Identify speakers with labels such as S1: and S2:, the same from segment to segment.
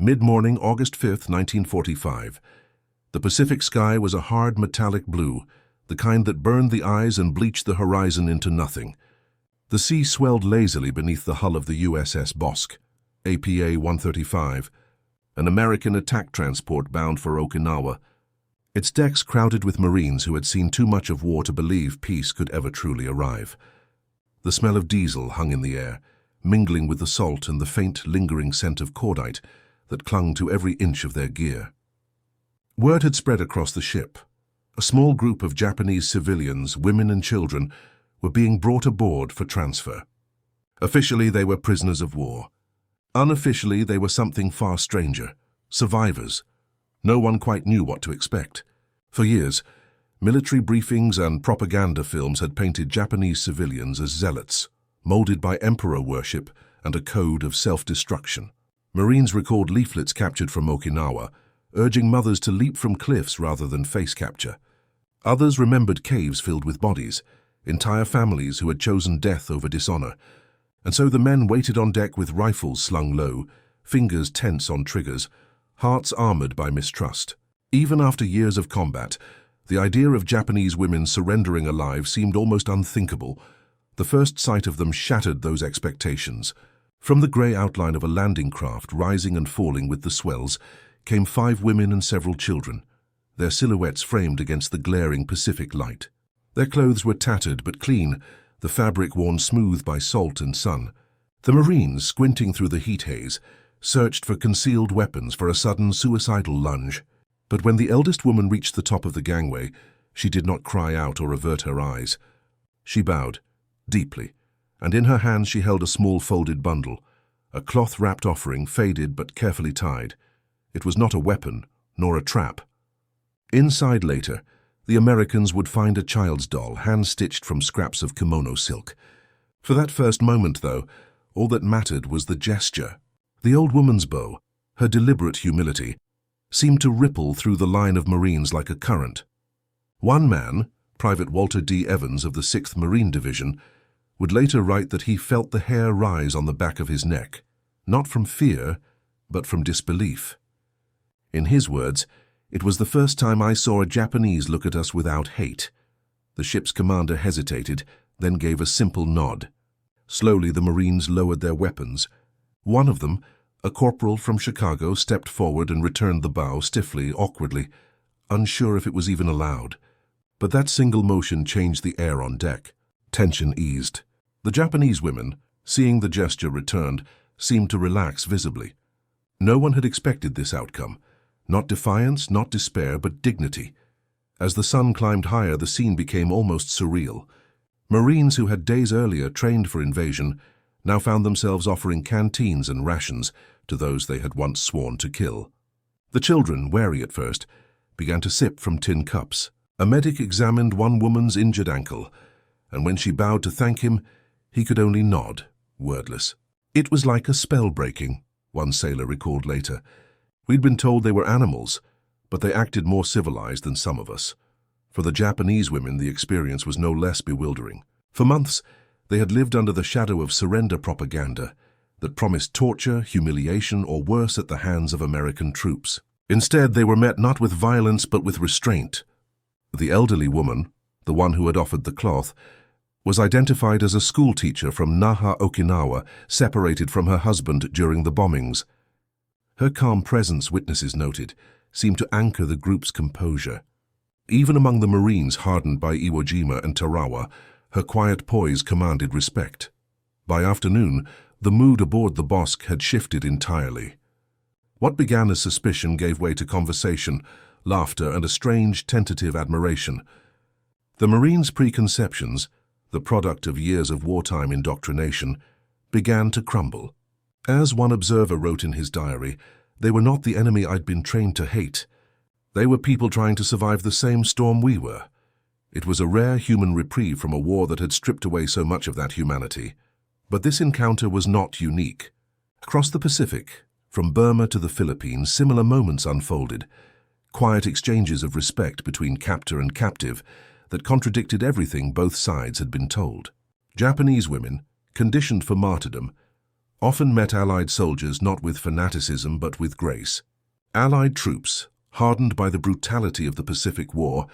S1: Mid-morning, August 5th, 1945. The Pacific sky was a hard metallic blue, the kind that burned the eyes and bleached the horizon into nothing. The sea swelled lazily beneath the hull of the USS Bosque, APA-135, an American attack transport bound for Okinawa. Its decks crowded with Marines who had seen too much of war to believe peace could ever truly arrive. The smell of diesel hung in the air, mingling with the salt and the faint, lingering scent of cordite that clung to every inch of their gear. Word had spread across the ship. A small group of Japanese civilians, women and children, were being brought aboard for transfer. Officially, they were prisoners of war. Unofficially, they were something far stranger, survivors. No one quite knew what to expect. For years, military briefings and propaganda films had painted Japanese civilians as zealots, molded by emperor worship and a code of self-destruction. Marines recalled leaflets captured from Okinawa, urging mothers to leap from cliffs rather than face capture. Others remembered caves filled with bodies, entire families who had chosen death over dishonor. And so the men waited on deck with rifles slung low, fingers tense on triggers, hearts armored by mistrust. Even after years of combat, the idea of Japanese women surrendering alive seemed almost unthinkable. The first sight of them shattered those expectations. From the grey outline of a landing craft rising and falling with the swells came 5 women and several children, their silhouettes framed against the glaring Pacific light. Their clothes were tattered but clean, the fabric worn smooth by salt and sun. The Marines, squinting through the heat haze, searched for concealed weapons for a sudden suicidal lunge. But when the eldest woman reached the top of the gangway, she did not cry out or avert her eyes. She bowed, deeply, and in her hands she held a small folded bundle, a cloth-wrapped offering, faded but carefully tied. It was not a weapon, nor a trap. Inside later, the Americans would find a child's doll, hand-stitched from scraps of kimono silk. For that first moment, though, all that mattered was the gesture. The old woman's bow, her deliberate humility, seemed to ripple through the line of Marines like a current. One man, Private Walter D. Evans of the 6th Marine Division, would later write that he felt the hair rise on the back of his neck, not from fear, but from disbelief. In his words, "It was the first time I saw a Japanese look at us without hate." The ship's commander hesitated, then gave a simple nod. Slowly the Marines lowered their weapons. One of them, a corporal from Chicago, stepped forward and returned the bow stiffly, awkwardly, unsure if it was even allowed. But that single motion changed the air on deck. Tension eased. The Japanese women, seeing the gesture returned, seemed to relax visibly. No one had expected this outcome. Not defiance, not despair, but dignity. As the sun climbed higher, the scene became almost surreal. Marines who had days earlier trained for invasion now found themselves offering canteens and rations to those they had once sworn to kill. The children, wary at first, began to sip from tin cups. A medic examined one woman's injured ankle, and when she bowed to thank him, he could only nod, wordless. "It was like a spell breaking," one sailor recalled later. "We'd been told they were animals, but they acted more civilized than some of us." For the Japanese women, the experience was no less bewildering. For months, they had lived under the shadow of surrender propaganda that promised torture, humiliation, or worse at the hands of American troops. Instead, they were met not with violence but with restraint. The elderly woman, the one who had offered the cloth, was identified as a schoolteacher from Naha, Okinawa, separated from her husband during the bombings. Her calm presence, witnesses noted, seemed to anchor the group's composure. Even among the Marines hardened by Iwo Jima and Tarawa, her quiet poise commanded respect. By afternoon, the mood aboard the Bosque had shifted entirely. What began as suspicion gave way to conversation, laughter, and a strange, tentative admiration. The Marines' preconceptions, the product of years of wartime indoctrination, began to crumble. As one observer wrote in his diary, "They were not the enemy I'd been trained to hate. They were people trying to survive the same storm we were." It was a rare human reprieve from a war that had stripped away so much of that humanity. But this encounter was not unique. Across the Pacific, from Burma to the Philippines, similar moments unfolded. Quiet exchanges of respect between captor and captive that contradicted everything both sides had been told. Japanese women, conditioned for martyrdom, often met Allied soldiers not with fanaticism but with grace. Allied troops, hardened by the brutality of the Pacific War,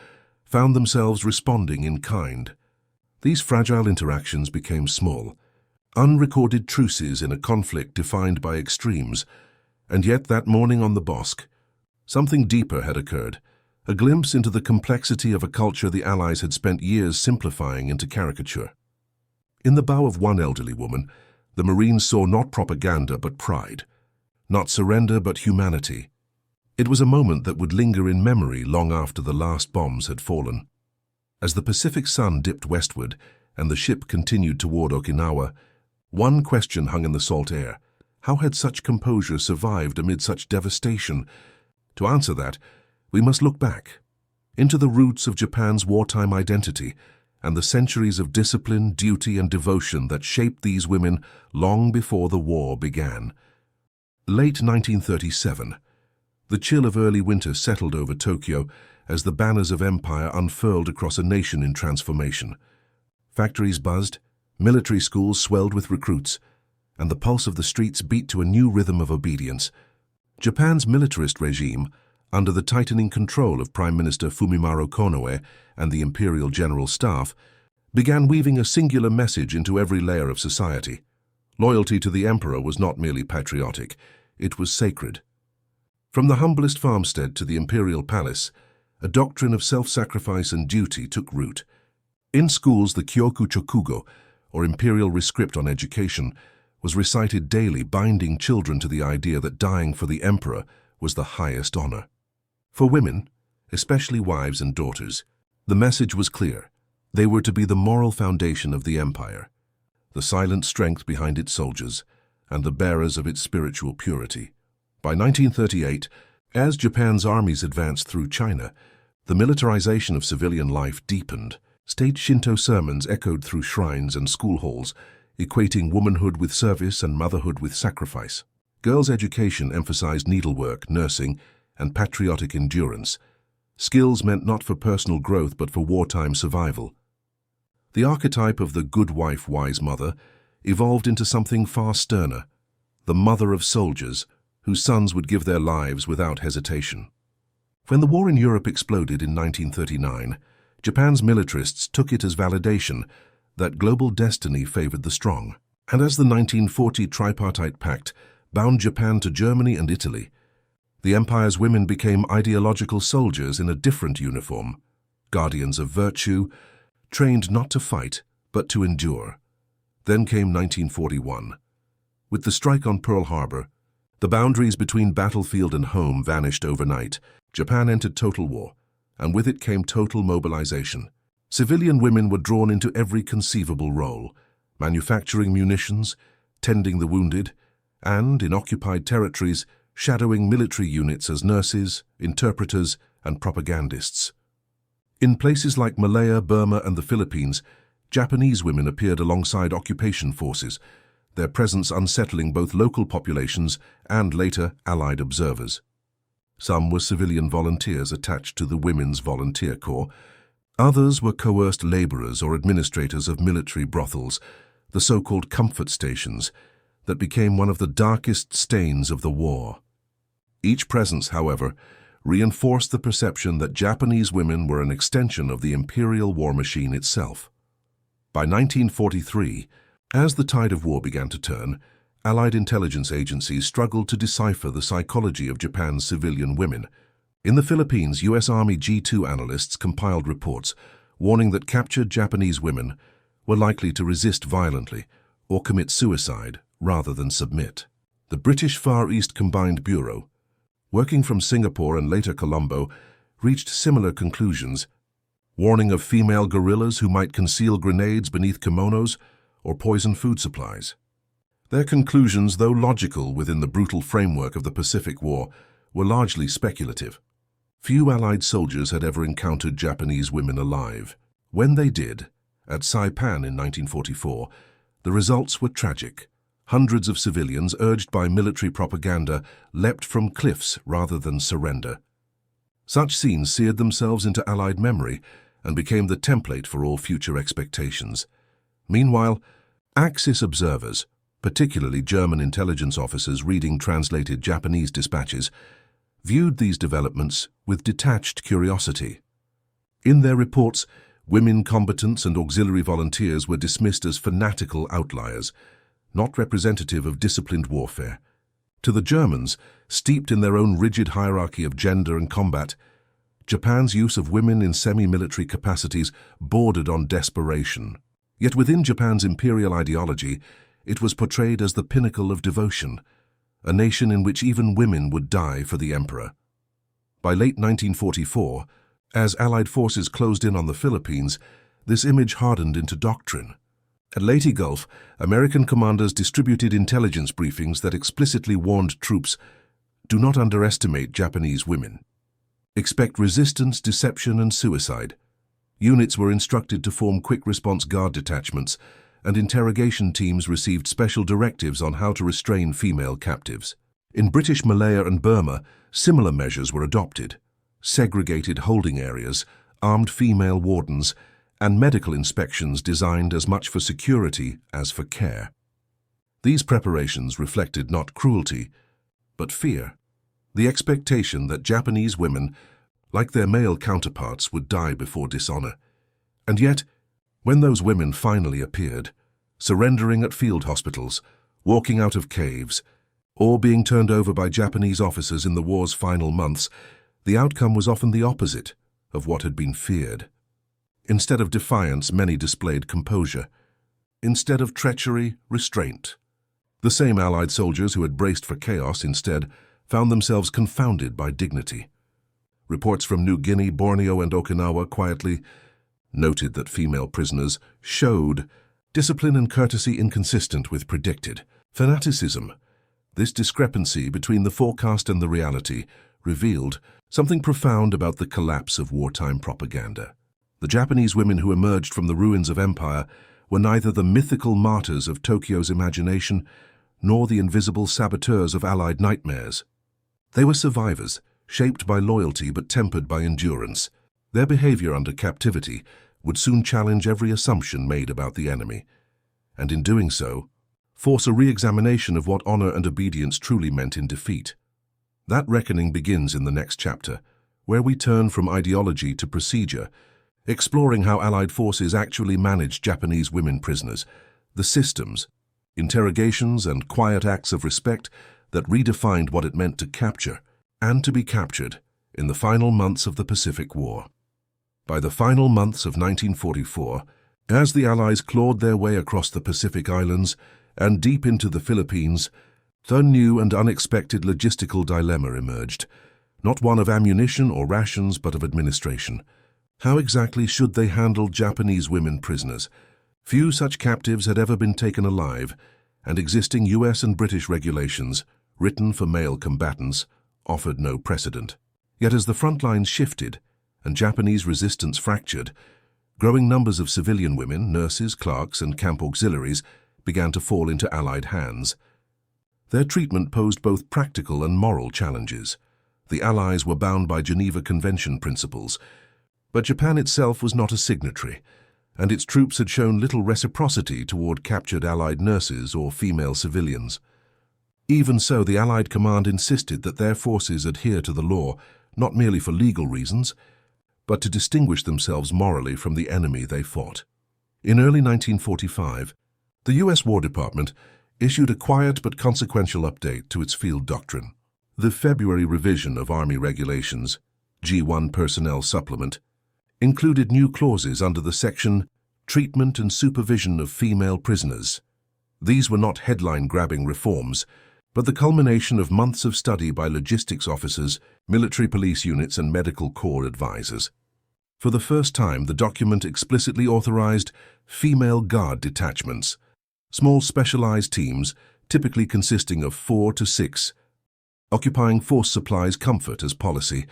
S1: found themselves responding in kind. These fragile interactions became small, unrecorded truces in a conflict defined by extremes, and yet that morning on the Bosque, something deeper had occurred, a glimpse into the complexity of a culture the Allies had spent years simplifying into caricature. In the bow of one elderly woman, the Marines saw not propaganda but pride, not surrender but humanity. It was a moment that would linger in memory long after the last bombs had fallen. As the Pacific sun dipped westward and the ship continued toward Okinawa, one question hung in the salt air. How had such composure survived amid such devastation? To answer that, we must look back into the roots of Japan's wartime identity and the centuries of discipline, duty, and devotion that shaped these women long before the war began. Late 1937. The chill of early winter settled over Tokyo as the banners of empire unfurled across a nation in transformation. Factories buzzed, military schools swelled with recruits, and the pulse of the streets beat to a new rhythm of obedience. Japan's militarist regime, under the tightening control of Prime Minister Fumimaro Konoe and the Imperial General Staff, began weaving a singular message into every layer of society. Loyalty to the emperor was not merely patriotic, it was sacred. From the humblest farmstead to the imperial palace, a doctrine of self-sacrifice and duty took root. In schools, the Kyoku Chokugo, or imperial rescript on education, was recited daily, binding children to the idea that dying for the emperor was the highest honor. For women, especially wives and daughters, the message was clear. They were to be the moral foundation of the empire, the silent strength behind its soldiers, and the bearers of its spiritual purity. By 1938, as Japan's armies advanced through China, the militarization of civilian life deepened. State Shinto sermons echoed through shrines and school halls, equating womanhood with service and motherhood with sacrifice. Girls' education emphasized needlework, nursing, and patriotic endurance. Skills meant not for personal growth but for wartime survival. The archetype of the good wife, wise mother evolved into something far sterner, the mother of soldiers, whose sons would give their lives without hesitation. When the war in Europe exploded in 1939, Japan's militarists took it as validation that global destiny favored the strong. And as the 1940 Tripartite Pact bound Japan to Germany and Italy, the empire's women became ideological soldiers in a different uniform, guardians of virtue, trained not to fight, but to endure. Then came 1941. With the strike on Pearl Harbor, the boundaries between battlefield and home vanished overnight. Japan entered total war, and with it came total mobilization. Civilian women were drawn into every conceivable role, manufacturing munitions, tending the wounded, and, in occupied territories, shadowing military units as nurses, interpreters, and propagandists. In places like Malaya, Burma, and the Philippines, Japanese women appeared alongside occupation forces, their presence unsettling both local populations and, later, Allied observers. Some were civilian volunteers attached to the Women's Volunteer Corps. Others were coerced laborers or administrators of military brothels, the so-called comfort stations, that became one of the darkest stains of the war. Each presence, however, reinforced the perception that Japanese women were an extension of the imperial war machine itself. By 1943, as the tide of war began to turn, Allied intelligence agencies struggled to decipher the psychology of Japan's civilian women. In the Philippines, U.S. Army G2 analysts compiled reports warning that captured Japanese women were likely to resist violently or commit suicide rather than submit. The British Far East Combined Bureau, working from Singapore and later Colombo, reached similar conclusions, warning of female guerrillas who might conceal grenades beneath kimonos or poison food supplies. Their conclusions, though logical within the brutal framework of the Pacific War, were largely speculative. Few Allied soldiers had ever encountered Japanese women alive. When they did, at Saipan in 1944, the results were tragic. Hundreds of civilians, urged by military propaganda, leapt from cliffs rather than surrender. Such scenes seared themselves into Allied memory and became the template for all future expectations. Meanwhile, Axis observers, particularly German intelligence officers reading translated Japanese dispatches, viewed these developments with detached curiosity. In their reports, women combatants and auxiliary volunteers were dismissed as fanatical outliers, not representative of disciplined warfare. To the Germans, steeped in their own rigid hierarchy of gender and combat, Japan's use of women in semi-military capacities bordered on desperation. Yet within Japan's imperial ideology, it was portrayed as the pinnacle of devotion, a nation in which even women would die for the emperor. By late 1944, as Allied forces closed in on the Philippines, this image hardened into doctrine. At Leyte Gulf, American commanders distributed intelligence briefings that explicitly warned troops, "Do not underestimate Japanese women. Expect resistance, deception, and suicide." Units were instructed to form quick-response guard detachments, and interrogation teams received special directives on how to restrain female captives. In British Malaya and Burma, similar measures were adopted: segregated holding areas, armed female wardens, and medical inspections designed as much for security as for care. These preparations reflected not cruelty, but fear, the expectation that Japanese women, like their male counterparts, would die before dishonor. And yet, when those women finally appeared, surrendering at field hospitals, walking out of caves, or being turned over by Japanese officers in the war's final months, the outcome was often the opposite of what had been feared. Instead of defiance, many displayed composure. Instead of treachery, restraint. The same Allied soldiers who had braced for chaos instead found themselves confounded by dignity. Reports from New Guinea, Borneo, and Okinawa quietly noted that female prisoners showed discipline and courtesy inconsistent with predicted fanaticism. This discrepancy between the forecast and the reality revealed something profound about the collapse of wartime propaganda. The Japanese women who emerged from the ruins of empire were neither the mythical martyrs of Tokyo's imagination nor the invisible saboteurs of Allied nightmares. They were survivors, shaped by loyalty but tempered by endurance. Their behavior under captivity would soon challenge every assumption made about the enemy, and in doing so, force a re-examination of what honor and obedience truly meant in defeat. That reckoning begins in the next chapter, where we turn from ideology to procedure, exploring how Allied forces actually managed Japanese women prisoners, the systems, interrogations, and quiet acts of respect that redefined what it meant to capture and to be captured in the final months of the Pacific War. By the final months of 1944, as the Allies clawed their way across the Pacific Islands and deep into the Philippines, the new and unexpected logistical dilemma emerged, not one of ammunition or rations but of administration. How exactly should they handle Japanese women prisoners? Few such captives had ever been taken alive, and existing US and British regulations, written for male combatants, offered no precedent. Yet as the front lines shifted and Japanese resistance fractured, growing numbers of civilian women, nurses, clerks, and camp auxiliaries began to fall into Allied hands. Their treatment posed both practical and moral challenges. The Allies were bound by Geneva Convention principles, but Japan itself was not a signatory, and its troops had shown little reciprocity toward captured Allied nurses or female civilians. Even so, the Allied command insisted that their forces adhere to the law, not merely for legal reasons, but to distinguish themselves morally from the enemy they fought. In early 1945, the U.S. War Department issued a quiet but consequential update to its field doctrine. The February revision of Army Regulations, G1 Personnel Supplement, included new clauses under the section Treatment and Supervision of Female Prisoners. These were not headline-grabbing reforms, but the culmination of months of study by logistics officers, military police units, and medical corps advisors. For the first time, the document explicitly authorized female guard detachments, small specialized teams, typically consisting of 4 to 6, occupying force supplies comfort as policy.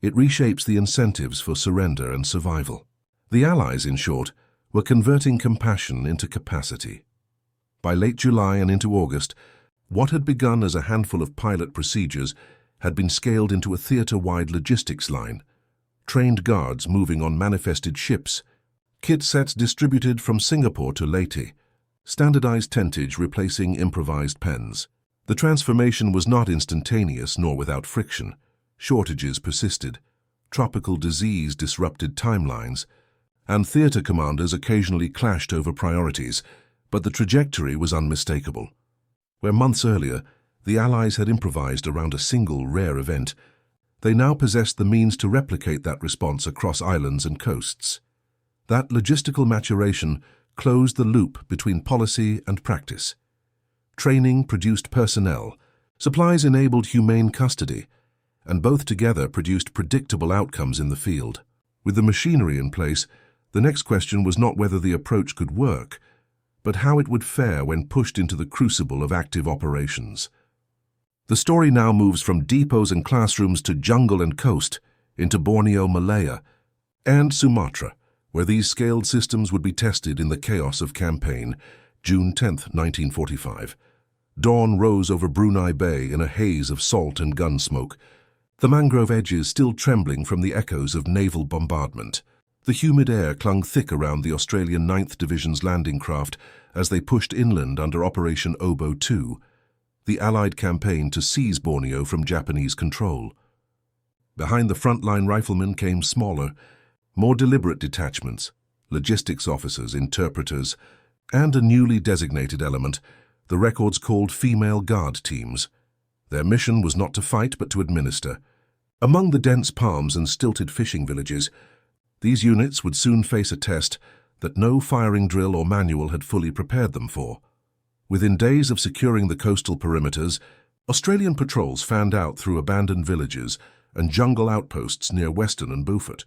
S1: It reshapes the incentives for surrender and survival. The Allies, in short, were converting compassion into capacity. By late July and into August, what had begun as a handful of pilot procedures had been scaled into a theater-wide logistics line, trained guards moving on manifested ships, kit sets distributed from Singapore to Leyte, standardized tentage replacing improvised pens. The transformation was not instantaneous nor without friction. Shortages persisted, tropical disease disrupted timelines, and theater commanders occasionally clashed over priorities, but the trajectory was unmistakable. Where months earlier, the Allies had improvised around a single rare event, they now possessed the means to replicate that response across islands and coasts. That logistical maturation closed the loop between policy and practice. Training produced personnel, supplies enabled humane custody, and both together produced predictable outcomes in the field. With the machinery in place, the next question was not whether the approach could work, but how it would fare when pushed into the crucible of active operations. The story now moves from depots and classrooms to jungle and coast, into Borneo, Malaya, and Sumatra, where these scaled systems would be tested in the chaos of campaign, June 10, 1945. Dawn rose over Brunei Bay in a haze of salt and gun smoke, the mangrove edges still trembling from the echoes of naval bombardment. The humid air clung thick around the Australian 9th Division's landing craft as they pushed inland under Operation Oboe II, the Allied campaign to seize Borneo from Japanese control. Behind the frontline riflemen came smaller, more deliberate detachments, logistics officers, interpreters, and a newly designated element, the records called female guard teams. Their mission was not to fight but to administer. Among the dense palms and stilted fishing villages, these units would soon face a test that no firing drill or manual had fully prepared them for. Within days of securing the coastal perimeters, Australian patrols fanned out through abandoned villages and jungle outposts near Western and Beaufort.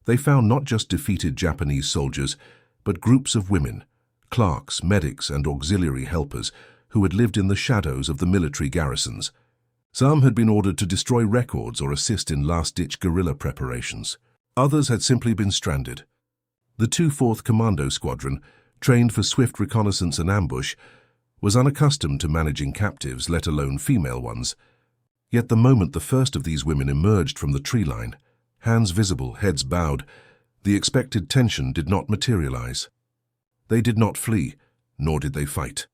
S1: They found not just defeated Japanese soldiers, but groups of women, clerks, medics, and auxiliary helpers who had lived in the shadows of the military garrisons. Some had been ordered to destroy records or assist in last-ditch guerrilla preparations. Others had simply been stranded. The 2/4th Commando Squadron, trained for swift reconnaissance and ambush, was unaccustomed to managing captives, let alone female ones. Yet the moment the first of these women emerged from the tree line, hands visible, heads bowed, the expected tension did not materialize. They did not flee, nor did they fight.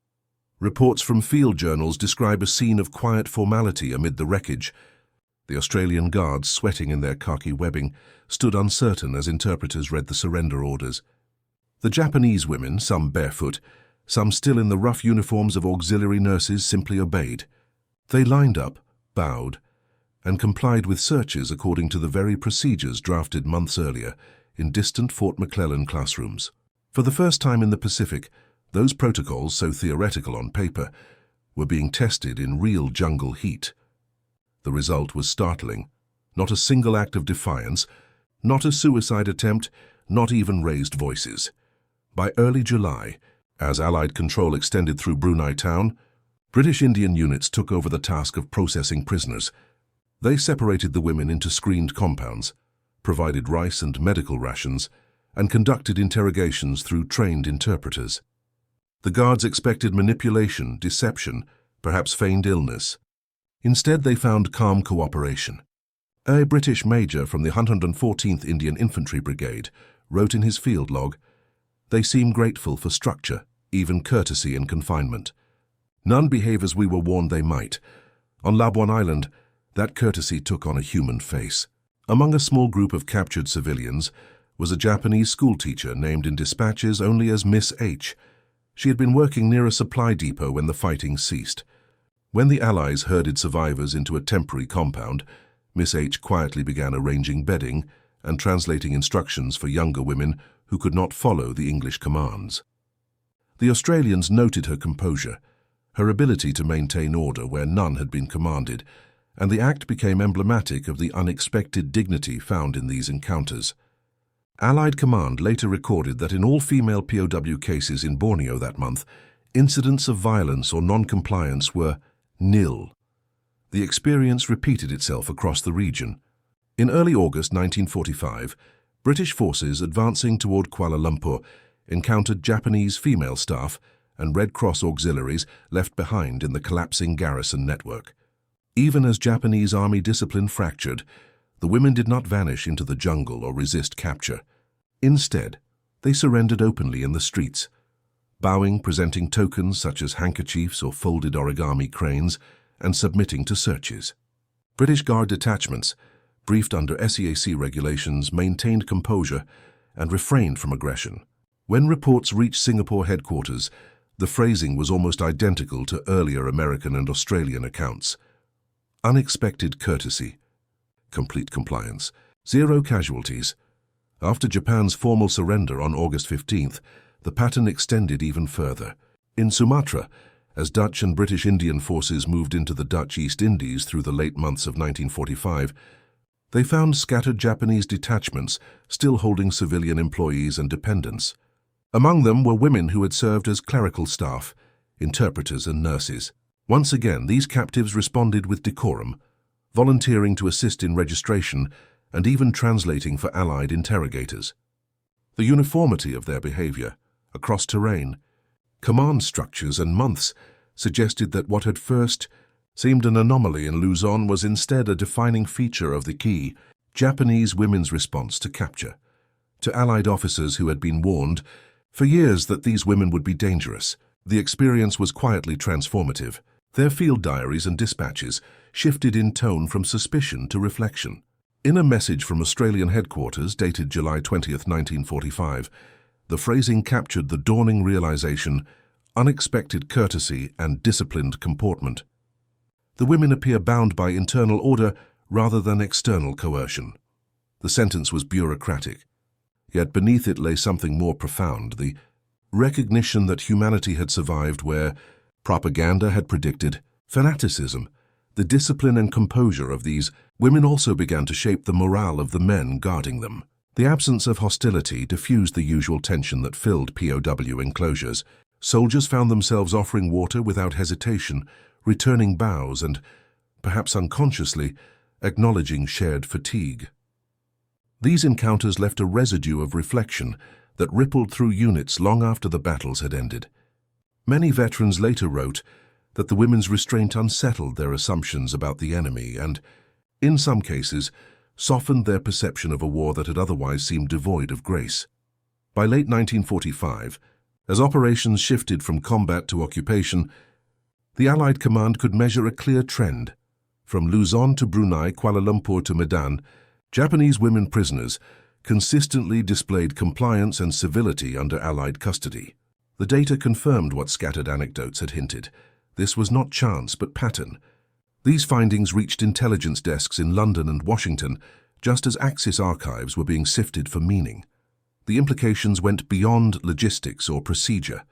S1: Reports from field journals describe a scene of quiet formality amid the wreckage. The Australian guards, sweating in their khaki webbing, stood uncertain as interpreters read the surrender orders. The Japanese women, some barefoot, some still in the rough uniforms of auxiliary nurses, simply obeyed. They lined up, bowed, and complied with searches according to the very procedures drafted months earlier in distant Fort McClellan classrooms. For the first time in the Pacific, those protocols, so theoretical on paper, were being tested in real jungle heat. The result was startling. Not a single act of defiance, not a suicide attempt, not even raised voices. By early July, as Allied control extended through Brunei town, British Indian units took over the task of processing prisoners. They separated the women into screened compounds, provided rice and medical rations, and conducted interrogations through trained interpreters. The guards expected manipulation, deception, perhaps feigned illness. Instead, they found calm cooperation. A British major from the 114th Indian Infantry Brigade wrote in his field log, "They seem grateful for structure, even courtesy in confinement. None behave as we were warned they might. On Labuan Island, that courtesy took on a human face." Among a small group of captured civilians was a Japanese schoolteacher named in dispatches only as Miss H. She had been working near a supply depot when the fighting ceased. When the Allies herded survivors into a temporary compound, Miss H quietly began arranging bedding and translating instructions for younger women who could not follow the English commands. The Australians noted her composure, her ability to maintain order where none had been commanded, and the act became emblematic of the unexpected dignity found in these encounters. Allied command later recorded that in all female POW cases in Borneo that month, incidents of violence or non-compliance were nil. The experience repeated itself across the region. In early August 1945, British forces advancing toward Kuala Lumpur encountered Japanese female staff and Red Cross auxiliaries left behind in the collapsing garrison network. Even as Japanese army discipline fractured, the women did not vanish into the jungle or resist capture. Instead, they surrendered openly in the streets. bowing, presenting tokens such as handkerchiefs or folded origami cranes, and submitting to searches. British Guard detachments, briefed under SEAC regulations, maintained composure and refrained from aggression. When reports reached Singapore headquarters, the phrasing was almost identical to earlier American and Australian accounts. Unexpected courtesy, complete compliance, 0 casualties. After Japan's formal surrender on August 15th, the pattern extended even further. In Sumatra, as Dutch and British Indian forces moved into the Dutch East Indies through the late months of 1945, they found scattered Japanese detachments still holding civilian employees and dependents. Among them were women who had served as clerical staff, interpreters and nurses. Once again, these captives responded with decorum, volunteering to assist in registration and even translating for Allied interrogators. The uniformity of their behavior, across terrain, command structures and months suggested that what had first seemed an anomaly in Luzon was instead a defining feature of the key Japanese women's response to capture. To Allied officers who had been warned for years that these women would be dangerous, the experience was quietly transformative. Their field diaries and dispatches shifted in tone from suspicion to reflection. In a message from Australian headquarters dated July 20, 1945, the phrasing captured the dawning realization, unexpected courtesy and disciplined comportment. The women appear bound by internal order rather than external coercion. The sentence was bureaucratic, yet beneath it lay something more profound, the recognition that humanity had survived where propaganda had predicted fanaticism. The discipline and composure of these women also began to shape the morale of the men guarding them. The absence of hostility diffused the usual tension that filled POW enclosures. Soldiers found themselves offering water without hesitation, returning bows and, perhaps unconsciously, acknowledging shared fatigue. These encounters left a residue of reflection that rippled through units long after the battles had ended. Many veterans later wrote that the women's restraint unsettled their assumptions about the enemy and, in some cases, softened their perception of a war that had otherwise seemed devoid of grace. By late 1945, as operations shifted from combat to occupation, the Allied command could measure a clear trend. From Luzon to Brunei, Kuala Lumpur to Medan, Japanese women prisoners consistently displayed compliance and civility under Allied custody. The data confirmed what scattered anecdotes had hinted. This was not chance but pattern. These findings reached intelligence desks in London and Washington, just as Axis archives were being sifted for meaning. The implications went beyond logistics or procedure.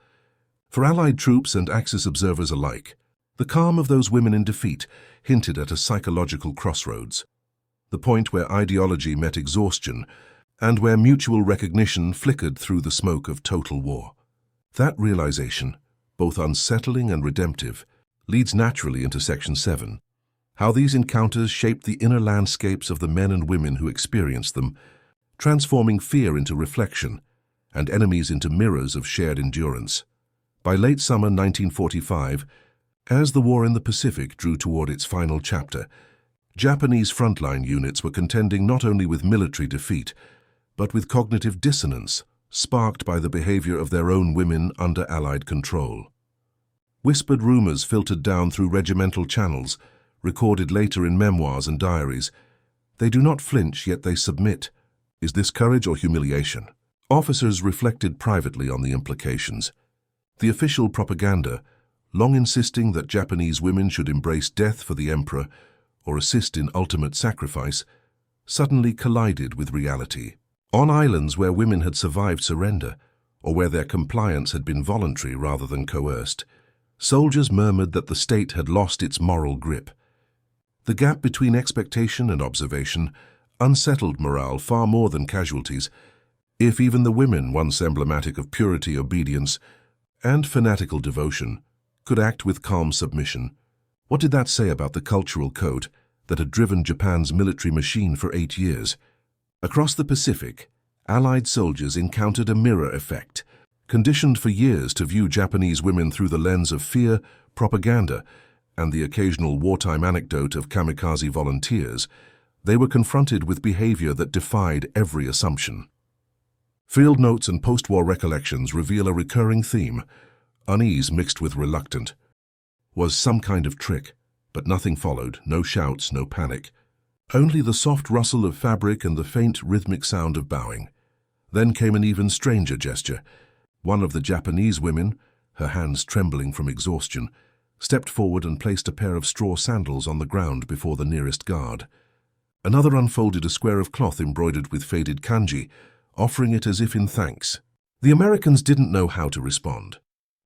S1: For Allied troops and Axis observers alike, the calm of those women in defeat hinted at a psychological crossroads, the point where ideology met exhaustion and where mutual recognition flickered through the smoke of total war. That realization, both unsettling and redemptive, leads naturally into Section 7, how these encounters shaped the inner landscapes of the men and women who experienced them, transforming fear into reflection and enemies into mirrors of shared endurance. By late summer 1945, as the war in the Pacific drew toward its final chapter, Japanese frontline units were contending not only with military defeat, but with cognitive dissonance sparked by the behavior of their own women under Allied control. Whispered rumors filtered down through regimental channels, recorded later in memoirs and diaries. They do not flinch, yet they submit. Is this courage or humiliation? Officers reflected privately on the implications. The official propaganda, long insisting that Japanese women should embrace death for the emperor or assist in ultimate sacrifice, suddenly collided with reality. On islands where women had survived surrender, or where their compliance had been voluntary rather than coerced, soldiers murmured that the state had lost its moral grip. The gap between expectation and observation unsettled morale far more than casualties. If even the women, once emblematic of purity, obedience, and fanatical devotion, could act with calm submission, what did that say about the cultural code that had driven Japan's military machine for 8 years? Across the Pacific, Allied soldiers encountered a mirror effect. Conditioned for years to view Japanese women through the lens of fear, propaganda, and the occasional wartime anecdote of kamikaze volunteers, they were confronted with behavior that defied every assumption. Field notes and post-war recollections reveal a recurring theme, unease mixed with reluctant. Was some kind of trick, but nothing followed, no shouts, no panic. Only the soft rustle of fabric and the faint rhythmic sound of bowing. Then came an even stranger gesture. One of the Japanese women, her hands trembling from exhaustion, stepped forward and placed a pair of straw sandals on the ground before the nearest guard. Another unfolded a square of cloth embroidered with faded kanji, offering it as if in thanks. The Americans didn't know how to respond.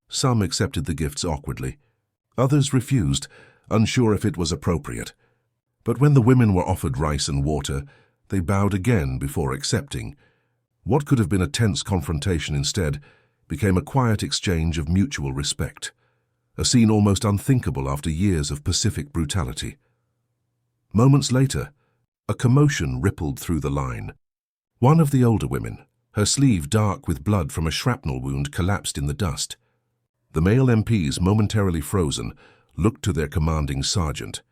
S1: Some accepted the gifts awkwardly. Others refused, unsure if it was appropriate. But when the women were offered rice and water, they bowed again before accepting. What could have been a tense confrontation instead became a quiet exchange of mutual respect, a scene almost unthinkable after years of Pacific brutality. Moments later, a commotion rippled through the line. One of the older women, her sleeve dark with blood from a shrapnel wound, collapsed in the dust. The male MPs, momentarily frozen, looked to their commanding sergeant.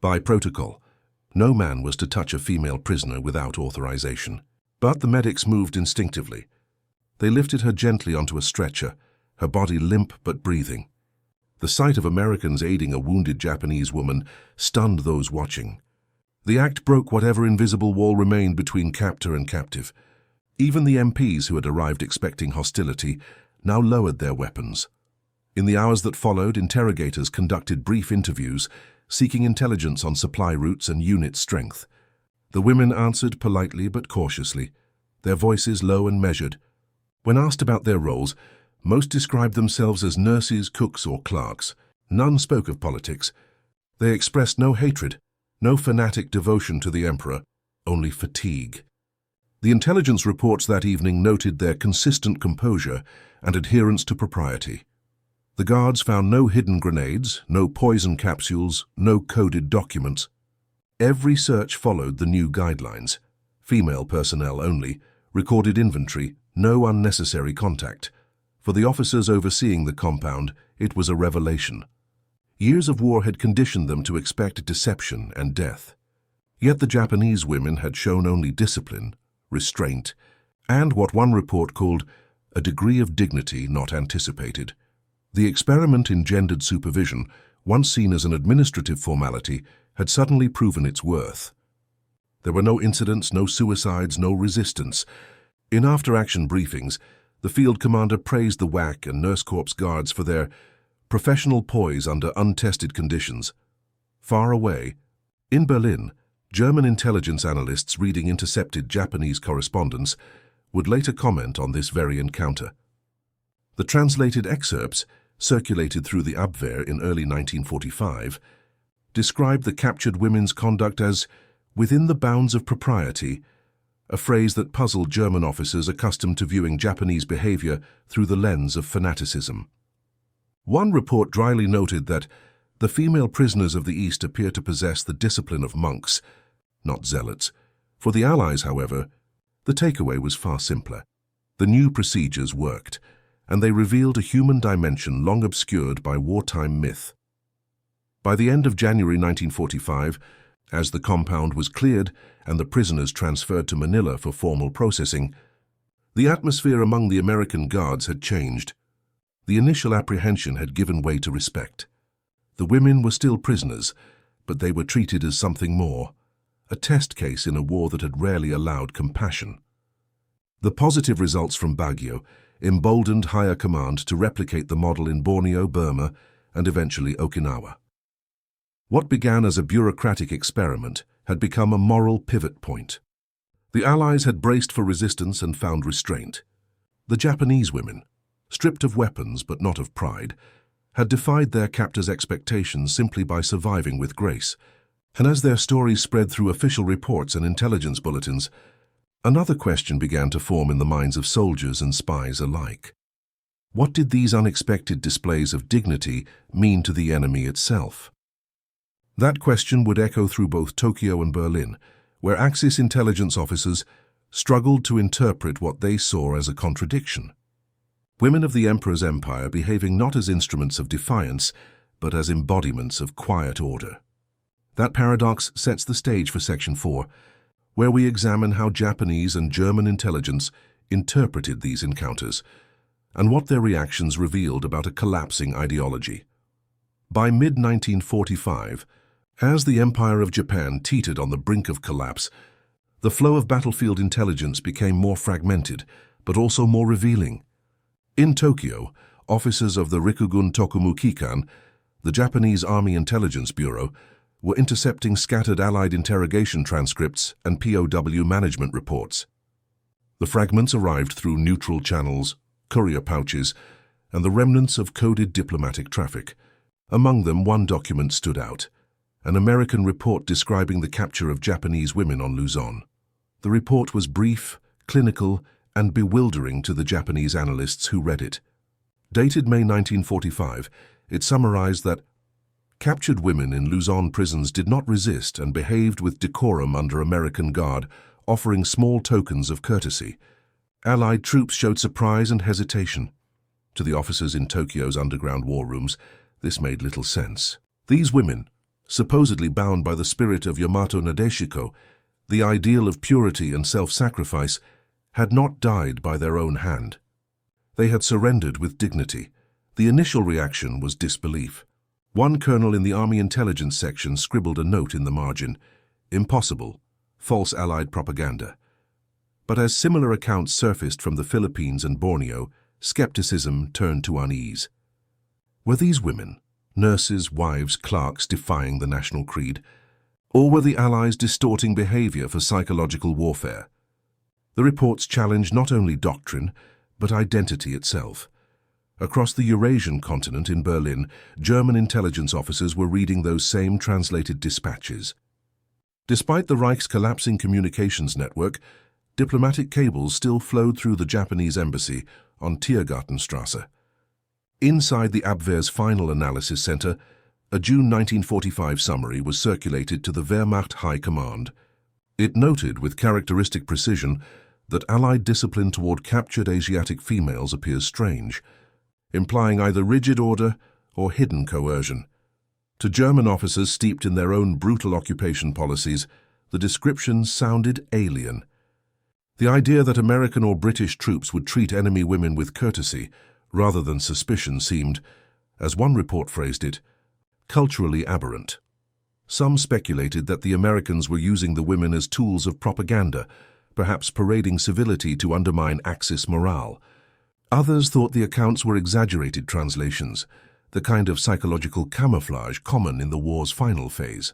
S1: By protocol, no man was to touch a female prisoner without authorization. But the medics moved instinctively. They lifted her gently onto a stretcher, her body limp but breathing. The sight of Americans aiding a wounded Japanese woman stunned those watching. The act broke whatever invisible wall remained between captor and captive. Even the MPs who had arrived expecting hostility now lowered their weapons. In the hours that followed, interrogators conducted brief interviews, seeking intelligence on supply routes and unit strength. The women answered politely but cautiously, their voices low and measured. When asked about their roles, most described themselves as nurses, cooks, or clerks. None spoke of politics. They expressed no hatred, no fanatic devotion to the emperor, only fatigue. The intelligence reports that evening noted their consistent composure and adherence to propriety. The guards found no hidden grenades, no poison capsules, no coded documents. Every search followed the new guidelines. Female personnel only, recorded inventory, no unnecessary contact. For the officers overseeing the compound, it was a revelation. Years of war had conditioned them to expect deception and death. Yet the Japanese women had shown only discipline, restraint, and what one report called a degree of dignity not anticipated. The experiment in gendered supervision, once seen as an administrative formality, had suddenly proven its worth. There were no incidents, no suicides, no resistance. In after-action briefings, the field commander praised the WAC and Nurse Corps guards for their professional poise under untested conditions. Far away, in Berlin, German intelligence analysts reading intercepted Japanese correspondence would later comment on this very encounter. The translated excerpts, circulated through the Abwehr in early 1945, described the captured women's conduct as within the bounds of propriety, a phrase that puzzled German officers accustomed to viewing Japanese behavior through the lens of fanaticism. One report dryly noted that the female prisoners of the East appear to possess the discipline of monks, not zealots. For the Allies, however, the takeaway was far simpler. The new procedures worked, and they revealed a human dimension long obscured by wartime myth. By the end of January 1945, as the compound was cleared and the prisoners transferred to Manila for formal processing, the atmosphere among the American guards had changed. The initial apprehension had given way to respect. The women were still prisoners, but they were treated as something more, a test case in a war that had rarely allowed compassion. The positive results from Baguio emboldened higher command to replicate the model in Borneo, Burma, and eventually Okinawa. What began as a bureaucratic experiment had become a moral pivot point. The Allies had braced for resistance and found restraint. The Japanese women, stripped of weapons but not of pride, had defied their captors' expectations simply by surviving with grace. And as their stories spread through official reports and intelligence bulletins, another question began to form in the minds of soldiers and spies alike. What did these unexpected displays of dignity mean to the enemy itself? That question would echo through both Tokyo and Berlin, where Axis intelligence officers struggled to interpret what they saw as a contradiction. Women of the Emperor's empire behaving not as instruments of defiance, but as embodiments of quiet order. That paradox sets the stage for Section 4, where we examine how Japanese and German intelligence interpreted these encounters and what their reactions revealed about a collapsing ideology. By mid-1945, as the Empire of Japan teetered on the brink of collapse, the flow of battlefield intelligence became more fragmented, but also more revealing. In Tokyo, officers of the Rikugun Tokumu Kikan, the Japanese Army Intelligence Bureau, were intercepting scattered Allied interrogation transcripts and POW management reports. The fragments arrived through neutral channels, courier pouches, and the remnants of coded diplomatic traffic. Among them, one document stood out, an American report describing the capture of Japanese women on Luzon. The report was brief, clinical, and bewildering to the Japanese analysts who read it. Dated May 1945, it summarized that captured women in Luzon prisons did not resist and behaved with decorum under American guard, offering small tokens of courtesy. Allied troops showed surprise and hesitation. To the officers in Tokyo's underground war rooms, this made little sense. These women, supposedly bound by the spirit of Yamato Nadeshiko, the ideal of purity and self-sacrifice, had not died by their own hand. They had surrendered with dignity. The initial reaction was disbelief. One colonel in the Army Intelligence section scribbled a note in the margin, "Impossible, false Allied propaganda." But as similar accounts surfaced from the Philippines and Borneo, skepticism turned to unease. Were these women, nurses, wives, clerks, defying the national creed? Or were the Allies distorting behavior for psychological warfare? The reports challenged not only doctrine, but identity itself. Across the Eurasian continent in Berlin, German intelligence officers were reading those same translated dispatches. Despite the Reich's collapsing communications network, diplomatic cables still flowed through the Japanese embassy on Tiergartenstrasse. Inside the Abwehr's Final Analysis Center, a June 1945 summary was circulated to the Wehrmacht High Command. It noted with characteristic precision that Allied discipline toward captured Asiatic females appears strange, implying either rigid order or hidden coercion. To German officers steeped in their own brutal occupation policies, the descriptions sounded alien. The idea that American or British troops would treat enemy women with courtesy rather than suspicion seemed, as one report phrased it, culturally aberrant. Some speculated that the Americans were using the women as tools of propaganda, perhaps parading civility to undermine Axis morale. Others thought the accounts were exaggerated translations, the kind of psychological camouflage common in the war's final phase.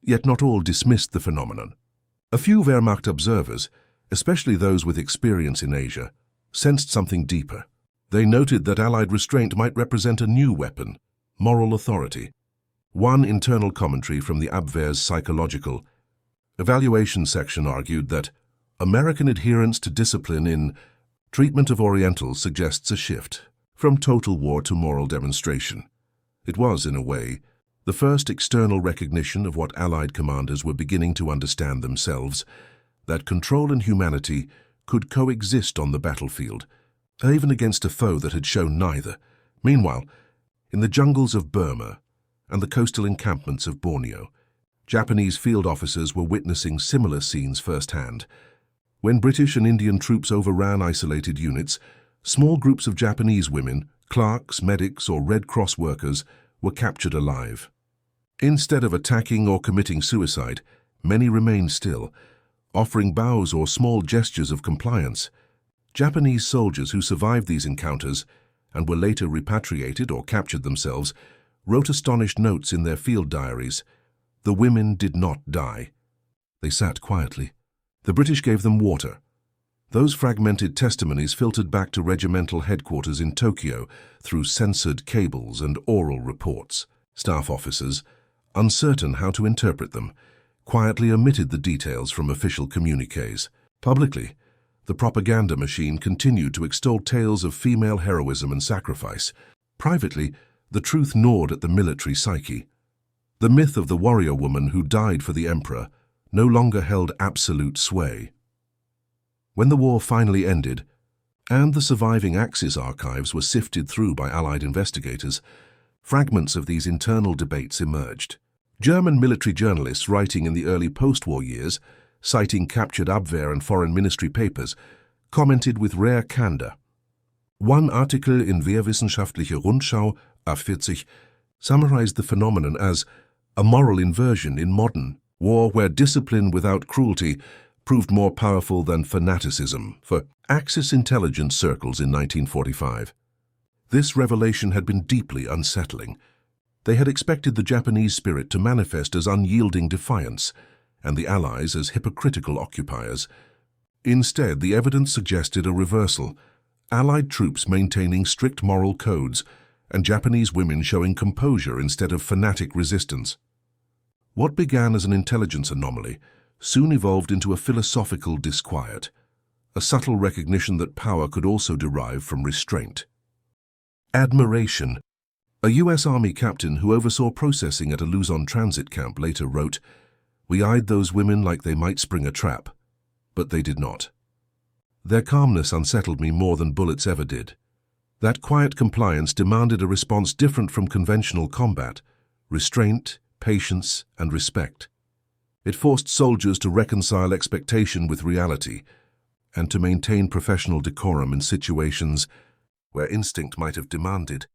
S1: Yet not all dismissed the phenomenon. A few Wehrmacht observers, especially those with experience in Asia, sensed something deeper. They noted that Allied restraint might represent a new weapon, moral authority. One internal commentary from the Abwehr's psychological evaluation section argued that American adherence to discipline in treatment of Orientals suggests a shift from total war to moral demonstration. It was, in a way, the first external recognition of what Allied commanders were beginning to understand themselves, that control and humanity could coexist on the battlefield, even against a foe that had shown neither. Meanwhile, in the jungles of Burma and the coastal encampments of Borneo, Japanese field officers were witnessing similar scenes firsthand. When British and Indian troops overran isolated units, small groups of Japanese women, clerks, medics, or Red Cross workers were captured alive. Instead of attacking or committing suicide, many remained still, offering bows or small gestures of compliance. Japanese soldiers who survived these encounters and were later repatriated or captured themselves wrote astonished notes in their field diaries. The women did not die. They sat quietly. The British gave them water. Those fragmented testimonies filtered back to regimental headquarters in Tokyo through censored cables and oral reports. Staff officers, uncertain how to interpret them, quietly omitted the details from official communiques. Publicly, the propaganda machine continued to extol tales of female heroism and sacrifice. Privately, the truth gnawed at the military psyche. The myth of the warrior woman who died for the emperor no longer held absolute sway. When the war finally ended, and the surviving Axis archives were sifted through by Allied investigators, fragments of these internal debates emerged. German military journalists writing in the early post-war years, citing captured Abwehr and foreign ministry papers, commented with rare candor. One article in Wehrwissenschaftliche Rundschau, A40, summarized the phenomenon as a moral inversion in modern war where discipline without cruelty proved more powerful than fanaticism for Axis intelligence circles in 1945. This revelation had been deeply unsettling. They had expected the Japanese spirit to manifest as unyielding defiance, and the Allies as hypocritical occupiers. Instead, the evidence suggested a reversal, Allied troops maintaining strict moral codes, and Japanese women showing composure instead of fanatic resistance. What began as an intelligence anomaly soon evolved into a philosophical disquiet, a subtle recognition that power could also derive from restraint. Admiration. A U.S. Army captain who oversaw processing at a Luzon transit camp later wrote, "We eyed those women like they might spring a trap, but they did not. Their calmness unsettled me more than bullets ever did. That quiet compliance demanded a response different from conventional combat, restraint, patience, and respect. It forced soldiers to reconcile expectation with reality and to maintain professional decorum in situations where instinct might have demanded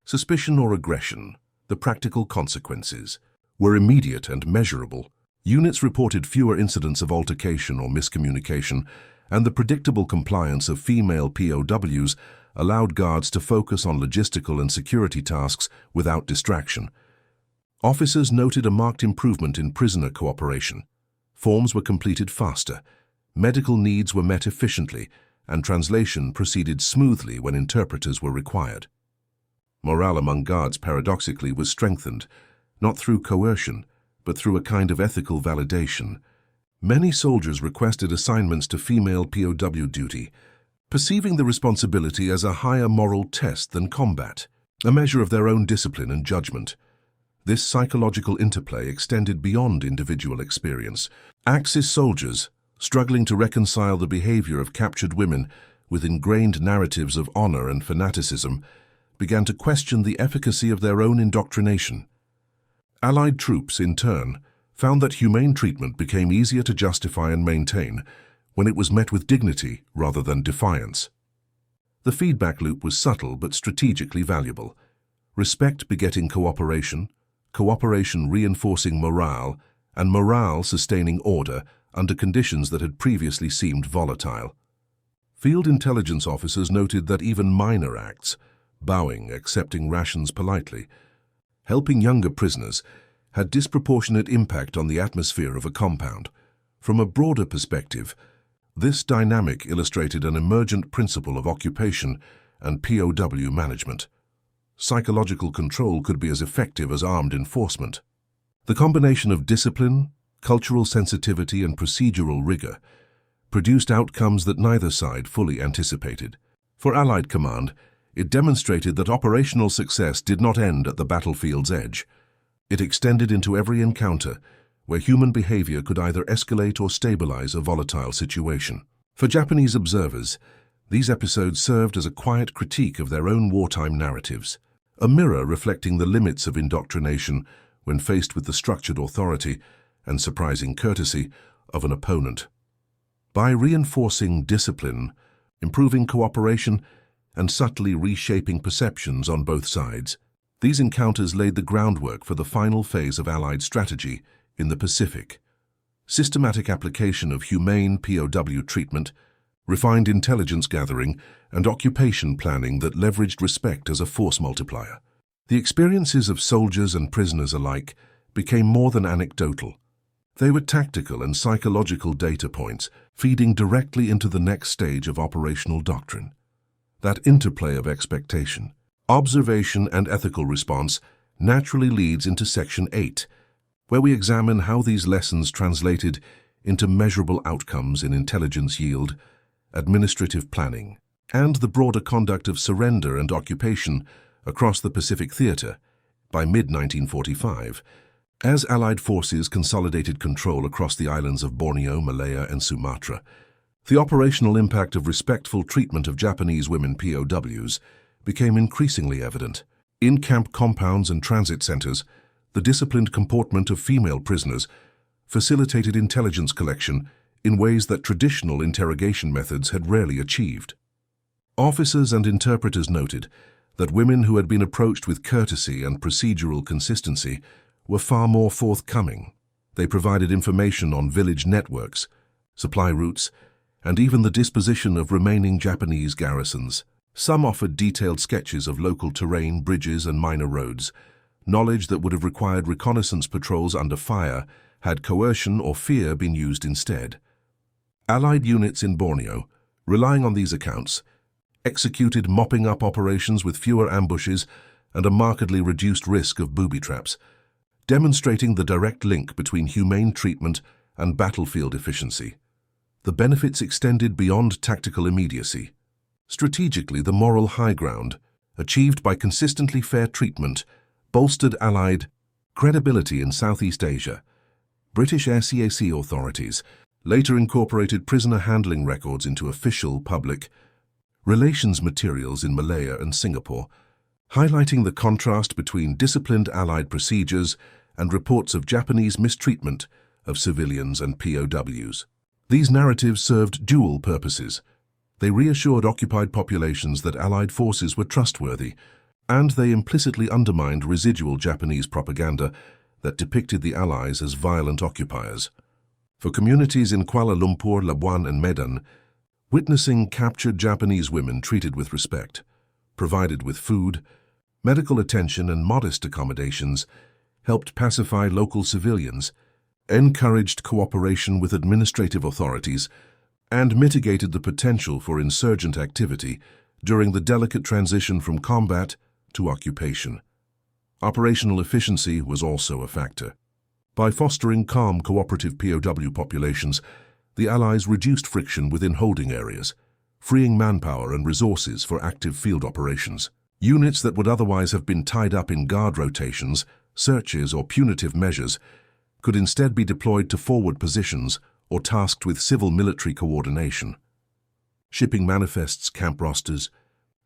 S1: suspicion or aggression. The practical consequences were immediate and measurable. Units reported fewer incidents of altercation or miscommunication, and the predictable compliance of female POWs allowed guards to focus on logistical and security tasks without distraction. Officers noted a marked improvement in prisoner cooperation. Forms were completed faster, medical needs were met efficiently, and translation proceeded smoothly when interpreters were required. Morale among guards, paradoxically, was strengthened, not through coercion, but through a kind of ethical validation. Many soldiers requested assignments to female POW duty, perceiving the responsibility as a higher moral test than combat, a measure of their own discipline and judgment. This psychological interplay extended beyond individual experience. Axis soldiers, struggling to reconcile the behavior of captured women with ingrained narratives of honor and fanaticism, began to question the efficacy of their own indoctrination. Allied troops, in turn, found that humane treatment became easier to justify and maintain when it was met with dignity rather than defiance. The feedback loop was subtle but strategically valuable. Respect begetting cooperation, cooperation reinforcing morale, and morale sustaining order under conditions that had previously seemed volatile. Field intelligence officers noted that even minor acts, bowing, accepting rations politely, helping younger prisoners, had disproportionate impact on the atmosphere of a compound. From a broader perspective, this dynamic illustrated an emergent principle of occupation and POW management. Psychological control could be as effective as armed enforcement. The combination of discipline, cultural sensitivity, and procedural rigor produced outcomes that neither side fully anticipated. For Allied command, it demonstrated that operational success did not end at the battlefield's edge. It extended into every encounter where human behavior could either escalate or stabilize a volatile situation. For Japanese observers, these episodes served as a quiet critique of their own wartime narratives, a mirror reflecting the limits of indoctrination when faced with the structured authority and surprising courtesy of an opponent. By reinforcing discipline, improving cooperation, and subtly reshaping perceptions on both sides, these encounters laid the groundwork for the final phase of Allied strategy in the Pacific. Systematic application of humane POW treatment, refined intelligence gathering, and occupation planning that leveraged respect as a force multiplier. The experiences of soldiers and prisoners alike became more than anecdotal. They were tactical and psychological data points, feeding directly into the next stage of operational doctrine. That interplay of expectation, observation, and ethical response naturally leads into Section 8, where we examine how these lessons translated into measurable outcomes in intelligence yield, administrative planning, and the broader conduct of surrender and occupation across the Pacific Theater. By mid-1945, as Allied forces consolidated control across the islands of Borneo, Malaya, and Sumatra, the operational impact of respectful treatment of Japanese women POWs became increasingly evident. In camp compounds and transit centers, the disciplined comportment of female prisoners facilitated intelligence collection, in ways that traditional interrogation methods had rarely achieved. Officers and interpreters noted that women who had been approached with courtesy and procedural consistency were far more forthcoming. They provided information on village networks, supply routes, and even the disposition of remaining Japanese garrisons. Some offered detailed sketches of local terrain, bridges, and minor roads, knowledge that would have required reconnaissance patrols under fire had coercion or fear been used instead. Allied units in Borneo, relying on these accounts, executed mopping-up operations with fewer ambushes and a markedly reduced risk of booby traps, demonstrating the direct link between humane treatment and battlefield efficiency. The benefits extended beyond tactical immediacy. Strategically, the moral high ground, achieved by consistently fair treatment, bolstered Allied credibility in Southeast Asia. British SCAC authorities later incorporated prisoner handling records into official public relations materials in Malaya and Singapore, highlighting the contrast between disciplined Allied procedures and reports of Japanese mistreatment of civilians and POWs. These narratives served dual purposes. They reassured occupied populations that Allied forces were trustworthy, and they implicitly undermined residual Japanese propaganda that depicted the Allies as violent occupiers. For communities in Kuala Lumpur, Labuan, and Medan, witnessing captured Japanese women treated with respect, provided with food, medical attention, and modest accommodations, helped pacify local civilians, encouraged cooperation with administrative authorities, and mitigated the potential for insurgent activity during the delicate transition from combat to occupation. Operational efficiency was also a factor. By fostering calm, cooperative POW populations, the Allies reduced friction within holding areas, freeing manpower and resources for active field operations. Units that would otherwise have been tied up in guard rotations, searches, or punitive measures could instead be deployed to forward positions or tasked with civil-military coordination. Shipping manifests, camp rosters,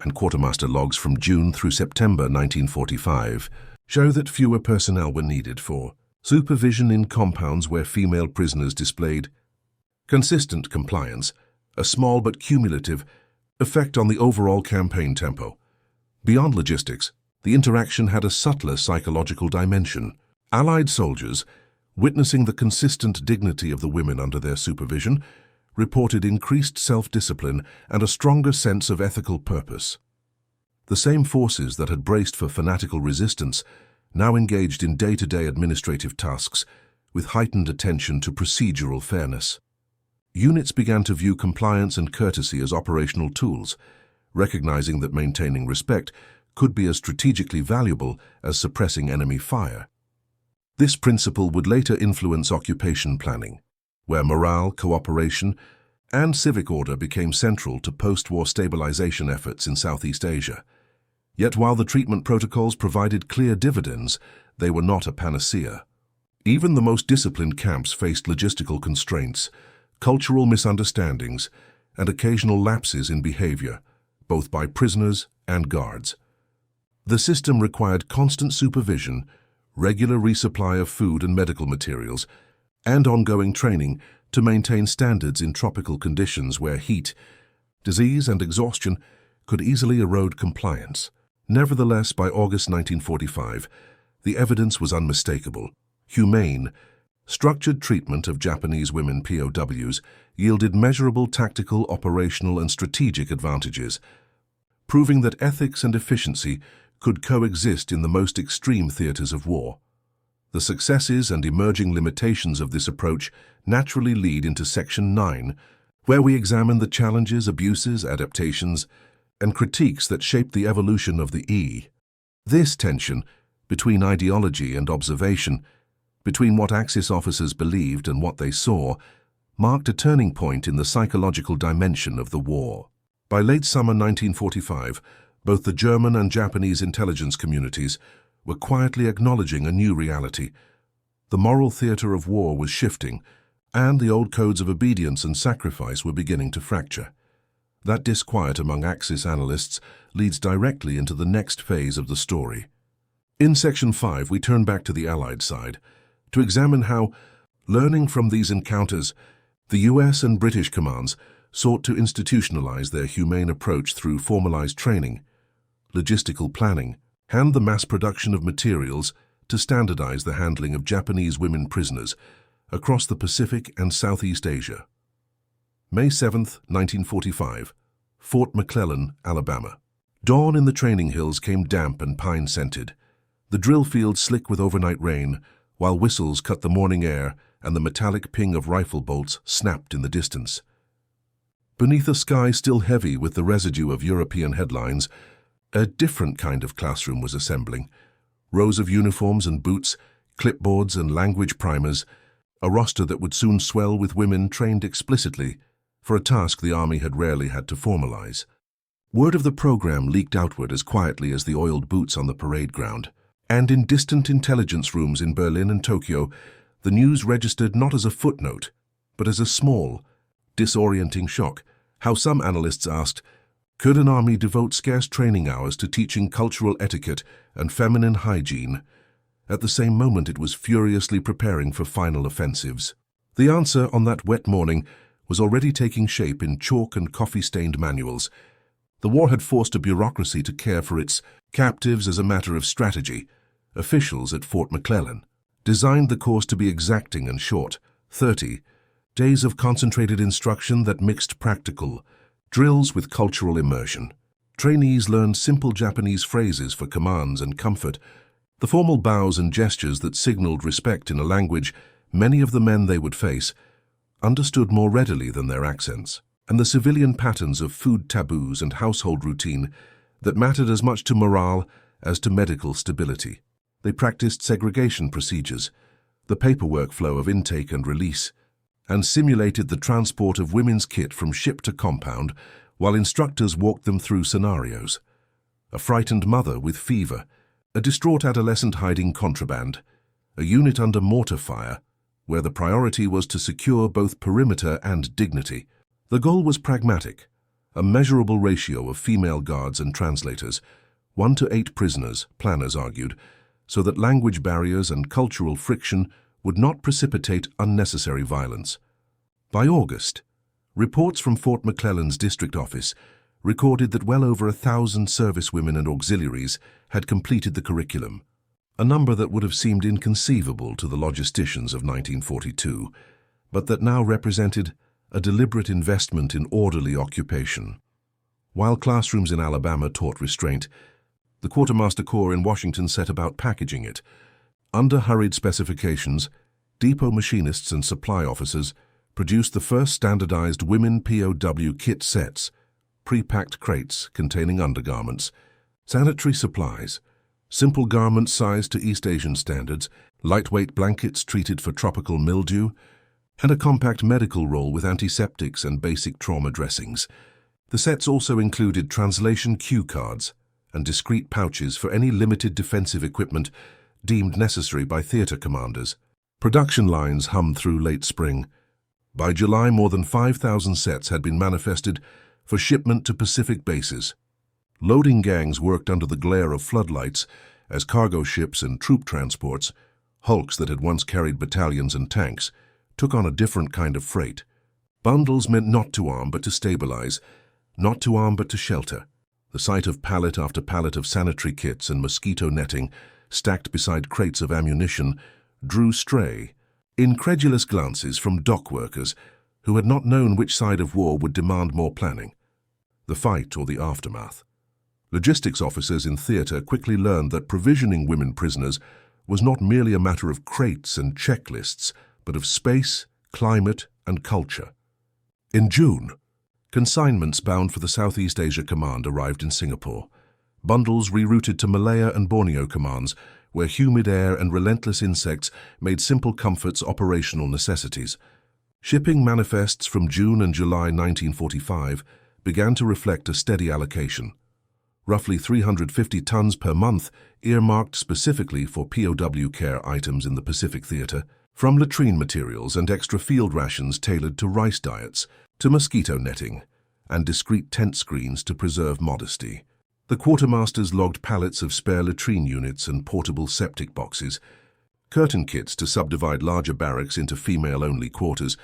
S1: and quartermaster logs from June through September 1945 show that fewer personnel were needed for supervision in compounds where female prisoners displayed consistent compliance, a small but cumulative effect on the overall campaign tempo. Beyond logistics, the interaction had a subtler psychological dimension. Allied soldiers, witnessing the consistent dignity of the women under their supervision, reported increased self-discipline and a stronger sense of ethical purpose. The same forces that had braced for fanatical resistance now engaged in day-to-day administrative tasks with heightened attention to procedural fairness. Units began to view compliance and courtesy as operational tools, recognizing that maintaining respect could be as strategically valuable as suppressing enemy fire. This principle would later influence occupation planning, where morale, cooperation, and civic order became central to post-war stabilization efforts in Southeast Asia. Yet while the treatment protocols provided clear dividends, they were not a panacea. Even the most disciplined camps faced logistical constraints, cultural misunderstandings, and occasional lapses in behavior, both by prisoners and guards. The system required constant supervision, regular resupply of food and medical materials, and ongoing training to maintain standards in tropical conditions where heat, disease, and exhaustion could easily erode compliance. Nevertheless, by August 1945, the evidence was unmistakable. Humane, structured treatment of Japanese women POWs yielded measurable tactical, operational, and strategic advantages, proving that ethics and efficiency could coexist in the most extreme theaters of war. The successes and emerging limitations of this approach naturally lead into Section 9, where we examine the challenges, abuses, adaptations, and critiques that shaped the evolution of the E. This tension between ideology and observation, between what Axis officers believed and what they saw, marked a turning point in the psychological dimension of the war. By late summer 1945, both the German and Japanese intelligence communities were quietly acknowledging a new reality. The moral theater of war was shifting, and the old codes of obedience and sacrifice were beginning to fracture. That disquiet among Axis analysts leads directly into the next phase of the story. In Section 5, we turn back to the Allied side to examine how, learning from these encounters, The US and British commands sought to institutionalize their humane approach through formalized training, logistical planning, and the mass production of materials to standardize the handling of Japanese women prisoners across the Pacific and Southeast Asia. May 7, 1945, Fort McClellan, Alabama. Dawn in the training hills came damp and pine-scented, the drill field slick with overnight rain, while whistles cut the morning air and the metallic ping of rifle bolts snapped in the distance. Beneath a sky still heavy with the residue of European headlines, a different kind of classroom was assembling. Rows of uniforms and boots, clipboards and language primers, a roster that would soon swell with women trained explicitly for a task the Army had rarely had to formalize. Word of the program leaked outward as quietly as the oiled boots on the parade ground. And in distant intelligence rooms in Berlin and Tokyo, the news registered not as a footnote, but as a small, disorienting shock. How some analysts asked, could an army devote scarce training hours to teaching cultural etiquette and feminine hygiene? At the same moment it was furiously preparing for final offensives. The answer on that wet morning was already taking shape in chalk and coffee-stained manuals. The war had forced a bureaucracy to care for its captives as a matter of strategy. Officials at Fort McClellan designed the course to be exacting and short, 30 days of concentrated instruction that mixed practical drills with cultural immersion. Trainees learned simple Japanese phrases for commands and comfort, the formal bows and gestures that signaled respect in a language many of the men they would face understood more readily than their accents, and the civilian patterns of food taboos and household routine that mattered as much to morale as to medical stability. They practiced segregation procedures, the paperwork flow of intake and release, and simulated the transport of women's kit from ship to compound while instructors walked them through scenarios. A frightened mother with fever, a distraught adolescent hiding contraband, a unit under mortar fire, where the priority was to secure both perimeter and dignity. The goal was pragmatic, a measurable ratio of female guards and translators, 1 to 8 prisoners, planners argued, so that language barriers and cultural friction would not precipitate unnecessary violence. By August, reports from Fort McClellan's district office recorded that well over 1,000 servicewomen and auxiliaries had completed the curriculum, a number that would have seemed inconceivable to the logisticians of 1942, but that now represented a deliberate investment in orderly occupation. While classrooms in Alabama taught restraint, the Quartermaster Corps in Washington set about packaging it. Under hurried specifications, depot machinists and supply officers produced the first standardized women POW kit sets, pre-packed crates containing undergarments, sanitary supplies, simple garments sized to East Asian standards, lightweight blankets treated for tropical mildew, and a compact medical roll with antiseptics and basic trauma dressings. The sets also included translation cue cards and discrete pouches for any limited defensive equipment deemed necessary by theater commanders. Production lines hummed through late spring. By July, more than 5,000 sets had been manifested for shipment to Pacific bases. Loading gangs worked under the glare of floodlights as cargo ships and troop transports, hulks that had once carried battalions and tanks, took on a different kind of freight. Bundles meant not to arm but to stabilize, not to arm but to shelter. The sight of pallet after pallet of sanitary kits and mosquito netting stacked beside crates of ammunition drew stray, incredulous glances from dock workers who had not known which side of war would demand more planning, the fight or the aftermath. Logistics officers in theater quickly learned that provisioning women prisoners was not merely a matter of crates and checklists, but of space, climate, and culture. In June, consignments bound for the Southeast Asia Command arrived in Singapore. Bundles rerouted to Malaya and Borneo commands, where humid air and relentless insects made simple comforts operational necessities. Shipping manifests from June and July 1945 began to reflect a steady allocation. Roughly 350 tons per month earmarked specifically for POW care items in the Pacific Theater, from latrine materials and extra field rations tailored to rice diets, to mosquito netting and discreet tent screens to preserve modesty. The quartermasters logged pallets of spare latrine units and portable septic boxes, curtain kits to subdivide larger barracks into female-only quarters,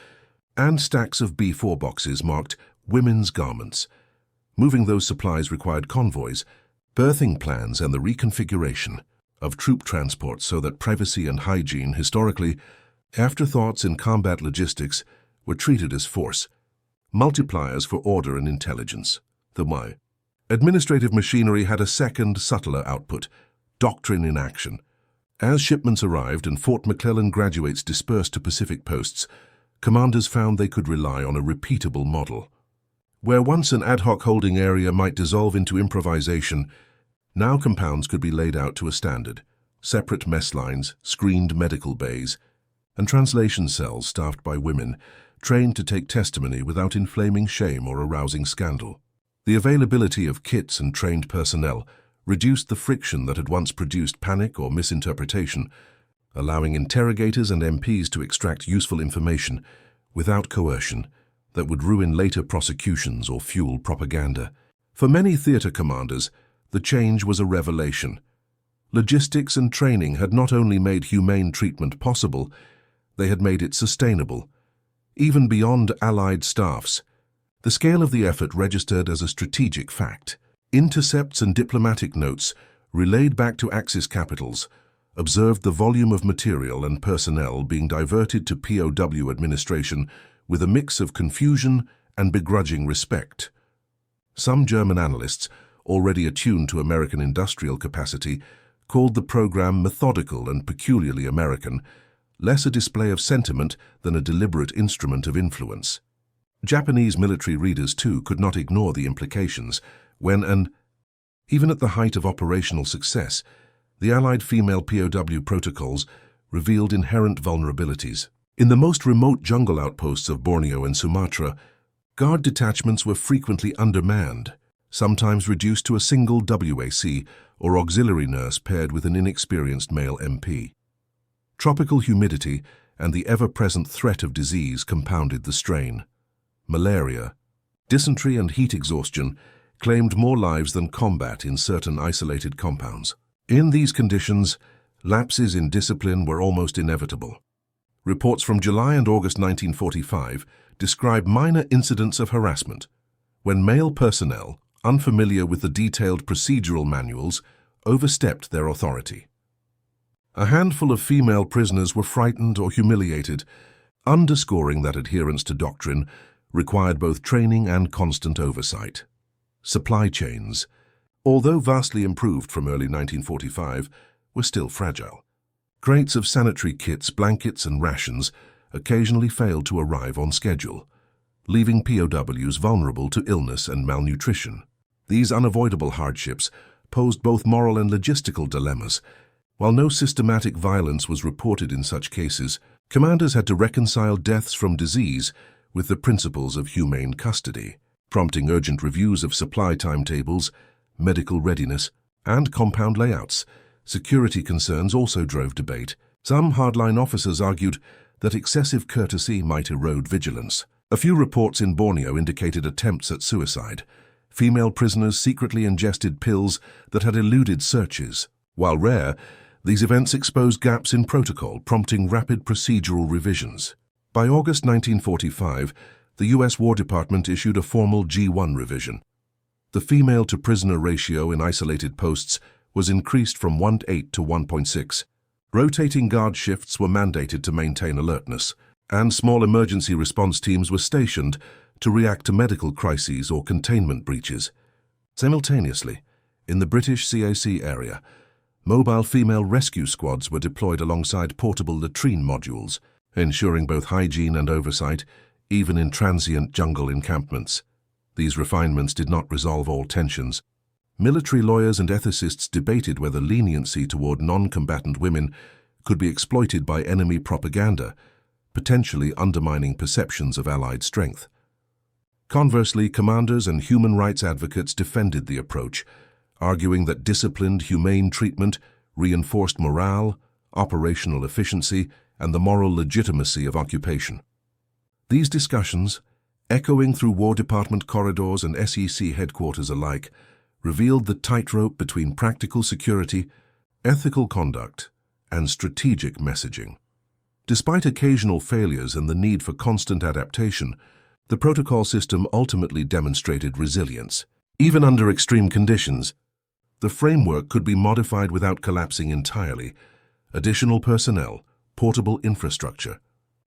S1: and stacks of B4 boxes marked women's garments. Moving those supplies required convoys, berthing plans, and the reconfiguration of troop transport so that privacy and hygiene, historically, afterthoughts in combat logistics, were treated as force, multipliers for order and intelligence. The why. Administrative machinery had a second, subtler output, doctrine in action. As shipments arrived and Fort McClellan graduates dispersed to Pacific posts, commanders found they could rely on a repeatable model. Where once an ad hoc holding area might dissolve into improvisation, now compounds could be laid out to a standard, separate mess lines, screened medical bays, and translation cells staffed by women, trained to take testimony without inflaming shame or arousing scandal. The availability of kits and trained personnel reduced the friction that had once produced panic or misinterpretation, allowing interrogators and MPs to extract useful information without coercion that would ruin later prosecutions or fuel propaganda. For many theater commanders, the change was a revelation. Logistics and training had not only made humane treatment possible, they had made it sustainable. Even beyond Allied staffs, the scale of the effort registered as a strategic fact. Intercepts and diplomatic notes, relayed back to Axis capitals, observed the volume of material and personnel being diverted to POW administration with a mix of confusion and begrudging respect. Some German analysts, already attuned to American industrial capacity, called the program methodical and peculiarly American, less a display of sentiment than a deliberate instrument of influence. Japanese military readers, too, could not ignore the implications when, even at the height of operational success, the Allied female POW protocols revealed inherent vulnerabilities. In the most remote jungle outposts of Borneo and Sumatra, guard detachments were frequently undermanned, sometimes reduced to a single WAC or auxiliary nurse paired with an inexperienced male MP. Tropical humidity and the ever-present threat of disease compounded the strain. Malaria, dysentery, and heat exhaustion claimed more lives than combat in certain isolated compounds. In these conditions, lapses in discipline were almost inevitable. Reports from July and August 1945 describe minor incidents of harassment, when male personnel, unfamiliar with the detailed procedural manuals, overstepped their authority. A handful of female prisoners were frightened or humiliated, underscoring that adherence to doctrine required both training and constant oversight. Supply chains, although vastly improved from early 1945, were still fragile. Crates of sanitary kits, blankets, and rations occasionally failed to arrive on schedule, leaving POWs vulnerable to illness and malnutrition. These unavoidable hardships posed both moral and logistical dilemmas. While no systematic violence was reported in such cases, commanders had to reconcile deaths from disease with the principles of humane custody, prompting urgent reviews of supply timetables, medical readiness, and compound layouts. Security concerns also drove debate. Some hardline officers argued that excessive courtesy might erode vigilance. A few reports in Borneo indicated attempts at suicide. Female prisoners secretly ingested pills that had eluded searches. While rare, these events exposed gaps in protocol, prompting rapid procedural revisions. By August 1945, the U.S. War Department issued a formal G1 revision. The female-to-prisoner ratio in isolated posts was increased from 1:8 to 1.6. Rotating guard shifts were mandated to maintain alertness, and small emergency response teams were stationed to react to medical crises or containment breaches. Simultaneously, in the British CAC area, mobile female rescue squads were deployed alongside portable latrine modules, ensuring both hygiene and oversight, even in transient jungle encampments. These refinements did not resolve all tensions. Military lawyers and ethicists debated whether leniency toward non-combatant women could be exploited by enemy propaganda, potentially undermining perceptions of Allied strength. Conversely, commanders and human rights advocates defended the approach, arguing that disciplined, humane treatment reinforced morale, operational efficiency, and the moral legitimacy of occupation. These discussions, echoing through War Department corridors and SEC headquarters alike, revealed the tightrope between practical security, ethical conduct, and strategic messaging. Despite occasional failures and the need for constant adaptation, the protocol system ultimately demonstrated resilience. Even under extreme conditions, the framework could be modified without collapsing entirely. Additional personnel, portable infrastructure,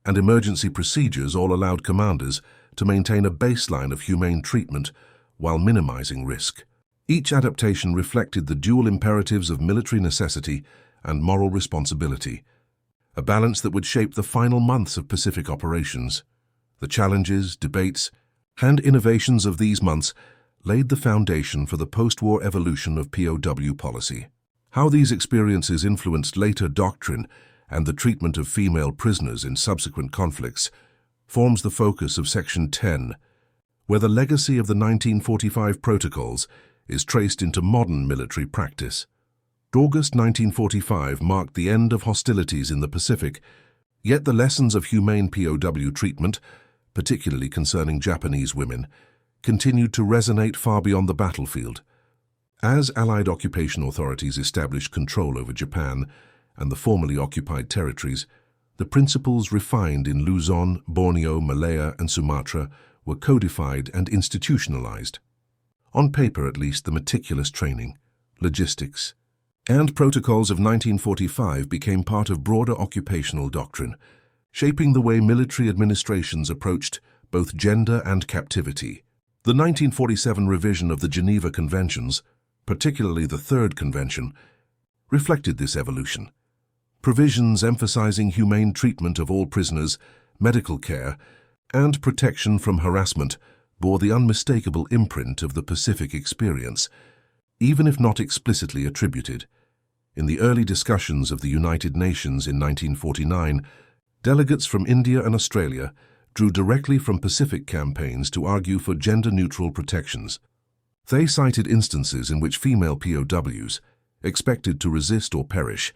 S1: and emergency procedures all allowed commanders to maintain a baseline of humane treatment while minimizing risk. Each adaptation reflected the dual imperatives of military necessity and moral responsibility, a balance that would shape the final months of Pacific operations. The challenges, debates, and innovations of these months laid the foundation for the post-war evolution of POW policy. How these experiences influenced later doctrine and the treatment of female prisoners in subsequent conflicts forms the focus of Section 10, where the legacy of the 1945 protocols is traced into modern military practice. August 1945 marked the end of hostilities in the Pacific, yet the lessons of humane POW treatment, particularly concerning Japanese women, continued to resonate far beyond the battlefield. As Allied occupation authorities established control over Japan and the formerly occupied territories, the principles refined in Luzon, Borneo, Malaya, and Sumatra were codified and institutionalized. On paper, at least, the meticulous training, logistics, and protocols of 1945 became part of broader occupational doctrine, shaping the way military administrations approached both gender and captivity. The 1947 revision of the Geneva Conventions, particularly the Third Convention, reflected this evolution. Provisions emphasizing humane treatment of all prisoners, medical care, and protection from harassment bore the unmistakable imprint of the Pacific experience, even if not explicitly attributed. In the early discussions of the United Nations in 1949, delegates from India and Australia drew directly from Pacific campaigns to argue for gender-neutral protections. They cited instances in which female POWs, expected to resist or perish,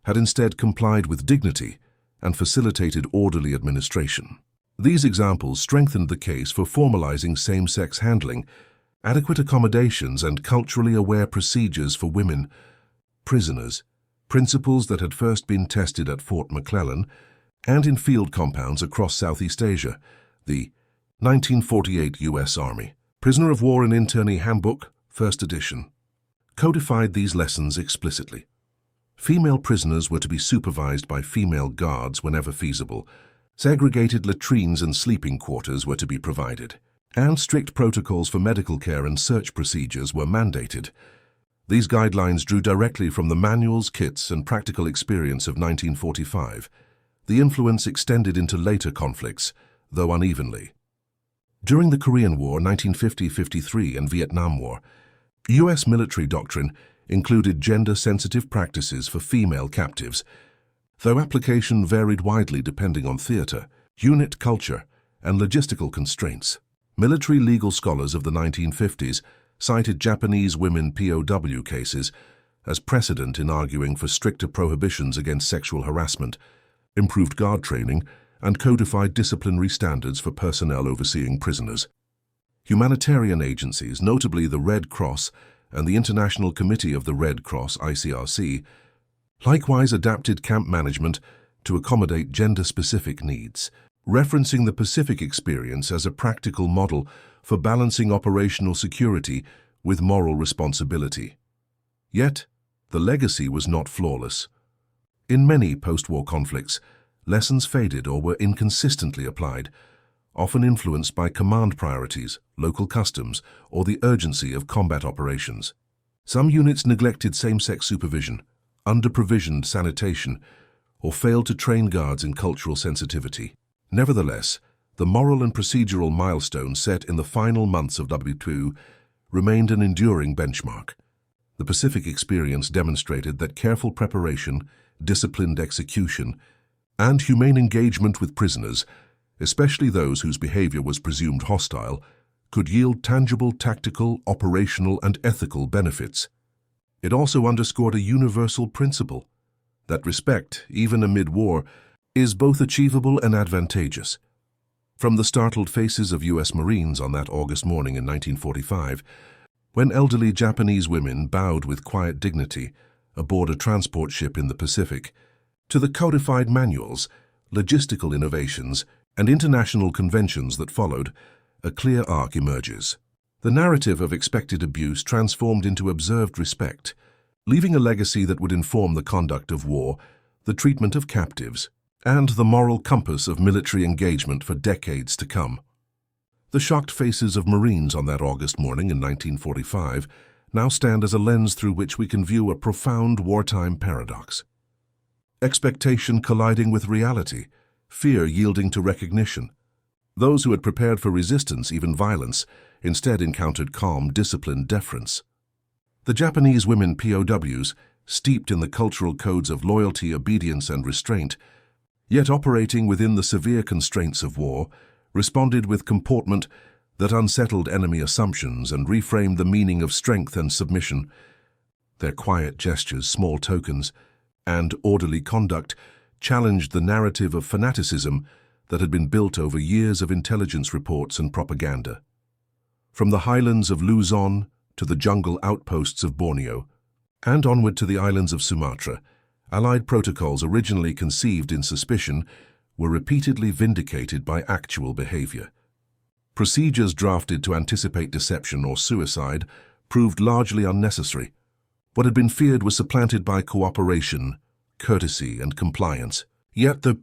S1: had instead complied with dignity and facilitated orderly administration. These examples strengthened the case for formalizing same-sex handling, adequate accommodations, and culturally aware procedures for women prisoners, principles that had first been tested at Fort McClellan and in field compounds across Southeast Asia. The 1948 U.S. Army Prisoner of War and Internee Handbook, First Edition, codified these lessons explicitly. Female prisoners were to be supervised by female guards whenever feasible. Segregated latrines and sleeping quarters were to be provided, and strict protocols for medical care and search procedures were mandated. These guidelines drew directly from the manuals, kits, and practical experience of 1945. The influence extended into later conflicts, though unevenly. During the Korean War, 1950-53, and Vietnam War, U.S. military doctrine included gender-sensitive practices for female captives, though application varied widely depending on theater, unit culture, and logistical constraints. Military legal scholars of the 1950s cited Japanese women POW cases as precedent in arguing for stricter prohibitions against sexual harassment, improved guard training, and codified disciplinary standards for personnel overseeing prisoners. Humanitarian agencies, notably the Red Cross and the International Committee of the Red Cross, ICRC, likewise adapted camp management to accommodate gender-specific needs, referencing the Pacific experience as a practical model for balancing operational security with moral responsibility. Yet, the legacy was not flawless. In many post-war conflicts, lessons faded or were inconsistently applied, often influenced by command priorities, local customs, or the urgency of combat operations. Some units neglected same-sex supervision, under-provisioned sanitation, or failed to train guards in cultural sensitivity. Nevertheless, the moral and procedural milestones set in the final months of W2 remained an enduring benchmark. The Pacific experience demonstrated that careful preparation, disciplined execution, and humane engagement with prisoners, especially those whose behavior was presumed hostile, could yield tangible tactical, operational, and ethical benefits. It also underscored a universal principle that respect, even amid war, is both achievable and advantageous. From the startled faces of U.S. Marines on that August morning in 1945, when elderly Japanese women bowed with quiet dignity aboard a transport ship in the Pacific, to the codified manuals, logistical innovations, and international conventions that followed, a clear arc emerges. The narrative of expected abuse transformed into observed respect, leaving a legacy that would inform the conduct of war, the treatment of captives, and the moral compass of military engagement for decades to come. The shocked faces of Marines on that August morning in 1945 now stand as a lens through which we can view a profound wartime paradox. Expectation colliding with reality, fear yielding to recognition. Those who had prepared for resistance, even violence, instead encountered calm, disciplined deference. The Japanese women POWs, steeped in the cultural codes of loyalty, obedience, and restraint, yet operating within the severe constraints of war, responded with comportment that unsettled enemy assumptions and reframed the meaning of strength and submission. Their quiet gestures, small tokens, and orderly conduct challenged the narrative of fanaticism that had been built over years of intelligence reports and propaganda. From the highlands of Luzon to the jungle outposts of Borneo, and onward to the islands of Sumatra, Allied protocols originally conceived in suspicion were repeatedly vindicated by actual behavior. Procedures drafted to anticipate deception or suicide proved largely unnecessary. What had been feared was supplanted by cooperation, courtesy, and compliance. Yet the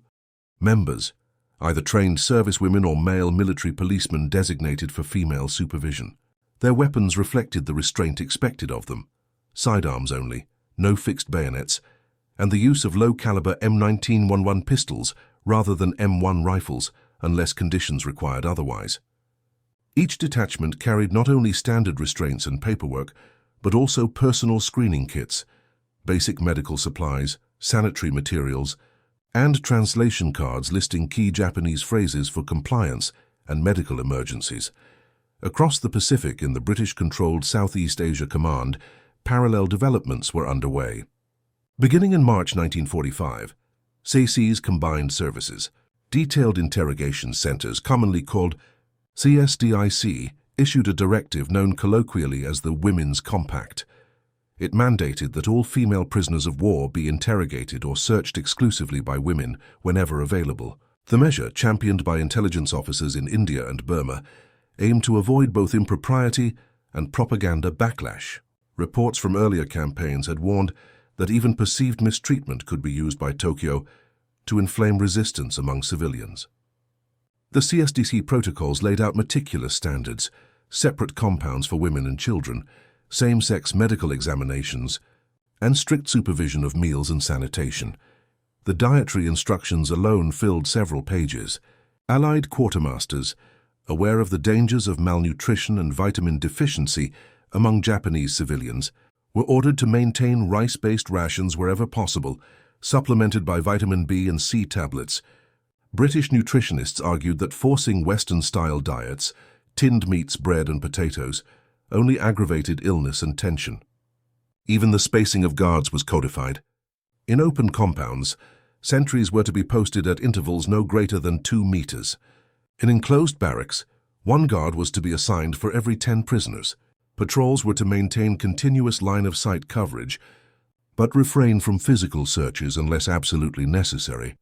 S1: members, either trained servicewomen or male military policemen designated for female supervision. Their weapons reflected the restraint expected of them: sidearms only, no fixed bayonets, and the use of low-caliber M1911 pistols rather than M1 rifles unless conditions required otherwise. Each detachment carried not only standard restraints and paperwork, but also personal screening kits, basic medical supplies, sanitary materials, and translation cards listing key Japanese phrases for compliance and medical emergencies. Across the Pacific in the British-controlled Southeast Asia Command, parallel developments were underway. Beginning in March 1945, SACE's combined services, detailed interrogation centers commonly called CSDIC, issued a directive known colloquially as the Women's Compact. It mandated that all female prisoners of war be interrogated or searched exclusively by women whenever available. The measure, championed by intelligence officers in India and Burma, aimed to avoid both impropriety and propaganda backlash. Reports from earlier campaigns had warned that even perceived mistreatment could be used by Tokyo to inflame resistance among civilians. The CSDC protocols laid out meticulous standards, separate compounds for women and children, same-sex medical examinations, and strict supervision of meals and sanitation. The dietary instructions alone filled several pages. Allied quartermasters, aware of the dangers of malnutrition and vitamin deficiency among Japanese civilians, were ordered to maintain rice-based rations wherever possible, supplemented by vitamin B and C tablets. British nutritionists argued that forcing Western-style diets, tinned meats, bread and potatoes, only aggravated illness and tension. Even the spacing of guards was codified. In open compounds, sentries were to be posted at intervals no greater than 2 meters. In enclosed barracks, 1 guard was to be assigned for every 10 prisoners. Patrols were to maintain continuous line-of-sight coverage, but refrain from physical searches unless absolutely necessary.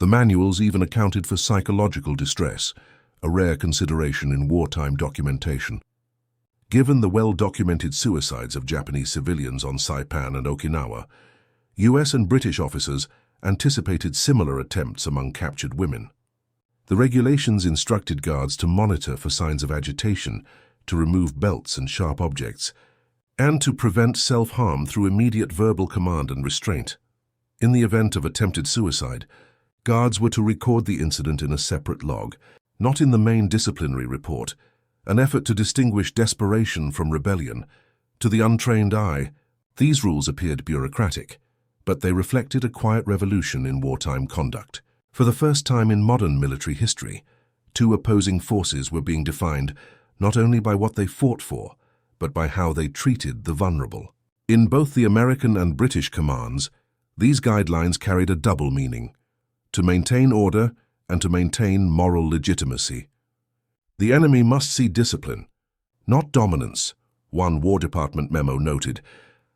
S1: The manuals even accounted for psychological distress, a rare consideration in wartime documentation. Given the well-documented suicides of Japanese civilians on Saipan and Okinawa, US and British officers anticipated similar attempts among captured women. The regulations instructed guards to monitor for signs of agitation, to remove belts and sharp objects, and to prevent self-harm through immediate verbal command and restraint. In the event of attempted suicide, guards were to record the incident in a separate log, not in the main disciplinary report, an effort to distinguish desperation from rebellion. To the untrained eye, these rules appeared bureaucratic, but they reflected a quiet revolution in wartime conduct. For the first time in modern military history, 2 opposing forces were being defined not only by what they fought for, but by how they treated the vulnerable. In both the American and British commands, these guidelines carried a double meaning: to maintain order and to maintain moral legitimacy. The enemy must see discipline, not dominance, one War Department memo noted,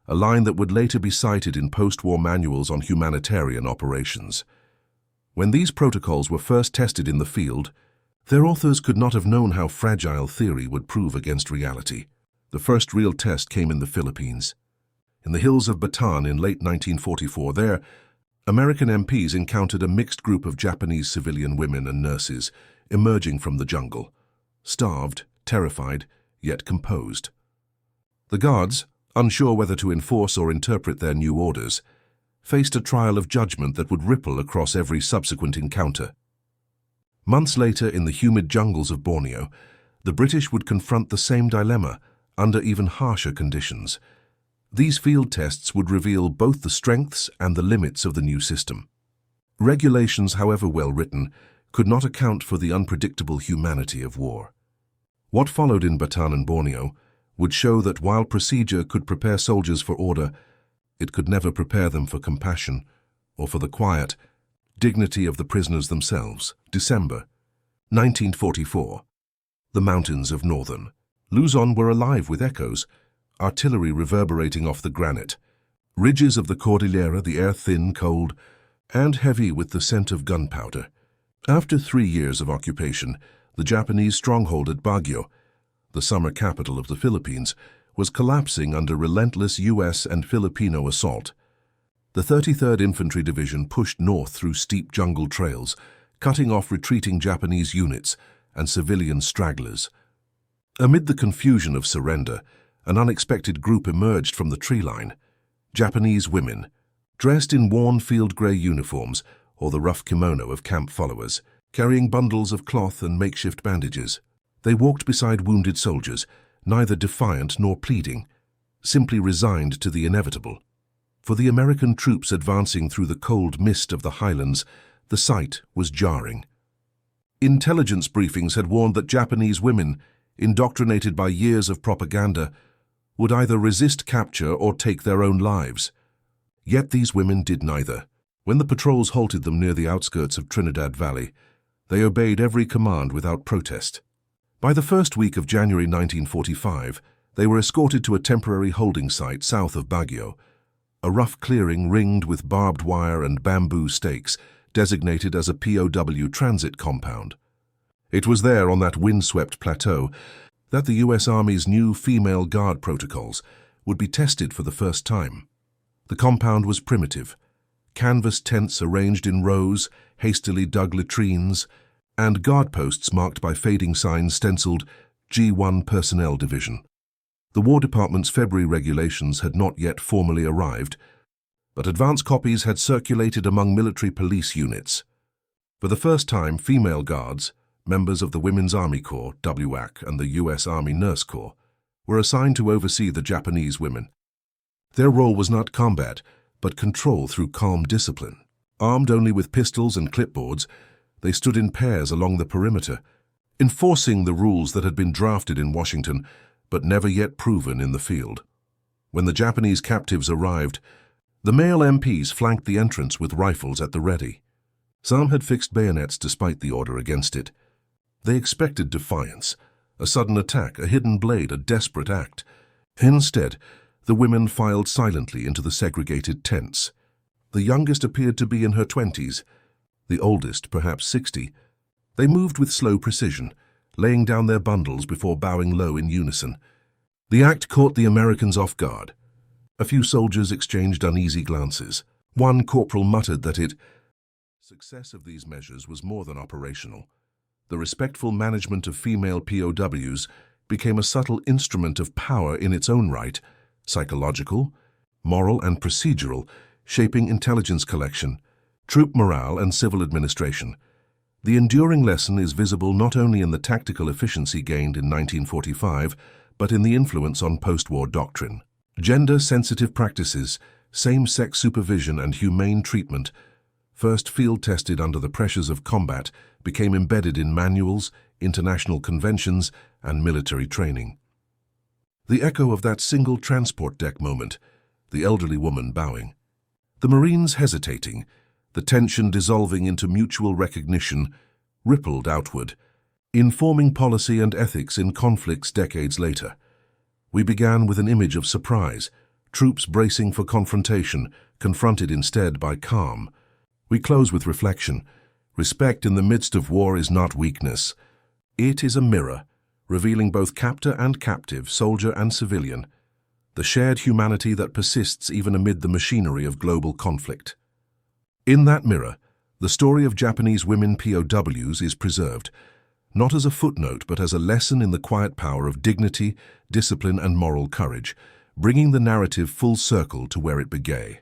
S1: a line that would later be cited in post-war manuals on humanitarian operations. When these protocols were first tested in the field, their authors could not have known how fragile theory would prove against reality. The first real test came in the Philippines. In the hills of Bataan in late 1944, there, American MPs encountered a mixed group of Japanese civilian women and nurses emerging from the jungle, starved, terrified, yet composed. The guards, unsure whether to enforce or interpret their new orders, faced a trial of judgment that would ripple across every subsequent encounter. Months later, in the humid jungles of Borneo, the British would confront the same dilemma under even harsher conditions. These field tests would reveal both the strengths and the limits of the new system. Regulations, however well written, could not account for the unpredictable humanity of war. What followed in Bataan and Borneo would show that while procedure could prepare soldiers for order, it could never prepare them for compassion or for the quiet dignity of the prisoners themselves. December 1944. The mountains of northern Luzon were alive with echoes, artillery reverberating off the granite. Ridges of the Cordillera, the air thin, cold, and heavy with the scent of gunpowder. After 3 years of occupation, the Japanese stronghold at Baguio, the summer capital of the Philippines, was collapsing under relentless U.S. and Filipino assault. The 33rd Infantry Division pushed north through steep jungle trails, cutting off retreating Japanese units and civilian stragglers. Amid the confusion of surrender, an unexpected group emerged from the tree line. Japanese women, dressed in worn field grey uniforms or the rough kimono of camp followers, carrying bundles of cloth and makeshift bandages. They walked beside wounded soldiers, neither defiant nor pleading, simply resigned to the inevitable. For the American troops advancing through the cold mist of the highlands, the sight was jarring. Intelligence briefings had warned that Japanese women, indoctrinated by years of propaganda, would either resist capture or take their own lives. Yet these women did neither. When the patrols halted them near the outskirts of Trinidad Valley, they obeyed every command without protest. By the first week of January 1945, they were escorted to a temporary holding site south of Baguio, a rough clearing ringed with barbed wire and bamboo stakes, designated as a POW transit compound. It was there, on that windswept plateau, that the U.S. Army's new female guard protocols would be tested for the first time. The compound was primitive. Canvas tents arranged in rows, hastily dug latrines, and guard posts marked by fading signs stenciled G1 Personnel Division. The War Department's February regulations had not yet formally arrived, but advance copies had circulated among military police units. For the first time, female guards, members of the Women's Army Corps, WAC, and the U.S. Army Nurse Corps, were assigned to oversee the Japanese women. Their role was not combat, but control through calm discipline. Armed only with pistols and clipboards, they stood in pairs along the perimeter, enforcing the rules that had been drafted in Washington, but never yet proven in the field. When the Japanese captives arrived, the male MPs flanked the entrance with rifles at the ready. Some had fixed bayonets despite the order against it. They expected defiance, a sudden attack, a hidden blade, a desperate act. Instead, the women filed silently into the segregated tents. The youngest appeared to be in her 20s, the oldest perhaps 60. They moved with slow precision, laying down their bundles before bowing low in unison. The act caught the Americans off guard. A few soldiers exchanged uneasy glances. One corporal muttered that success of these measures was more than operational. The respectful management of female POWs became a subtle instrument of power in its own right, psychological, moral, and procedural, shaping intelligence collection, troop morale, and civil administration. The enduring lesson is visible not only in the tactical efficiency gained in 1945, but in the influence on post-war doctrine. Gender-sensitive practices, same-sex supervision, and humane treatment, first field-tested under the pressures of combat, became embedded in manuals, international conventions, and military training. The echo of that single transport deck moment, the elderly woman bowing, the Marines hesitating, the tension dissolving into mutual recognition, rippled outward, informing policy and ethics in conflicts decades later. We began with an image of surprise, troops bracing for confrontation, confronted instead by calm. We close with reflection, Respect in the midst of war is not weakness. It is a mirror, revealing both captor and captive, soldier and civilian, the shared humanity that persists even amid the machinery of global conflict. In that mirror, the story of Japanese women POWs is preserved, not as a footnote but as a lesson in the quiet power of dignity, discipline and moral courage, bringing the narrative full circle to where it began.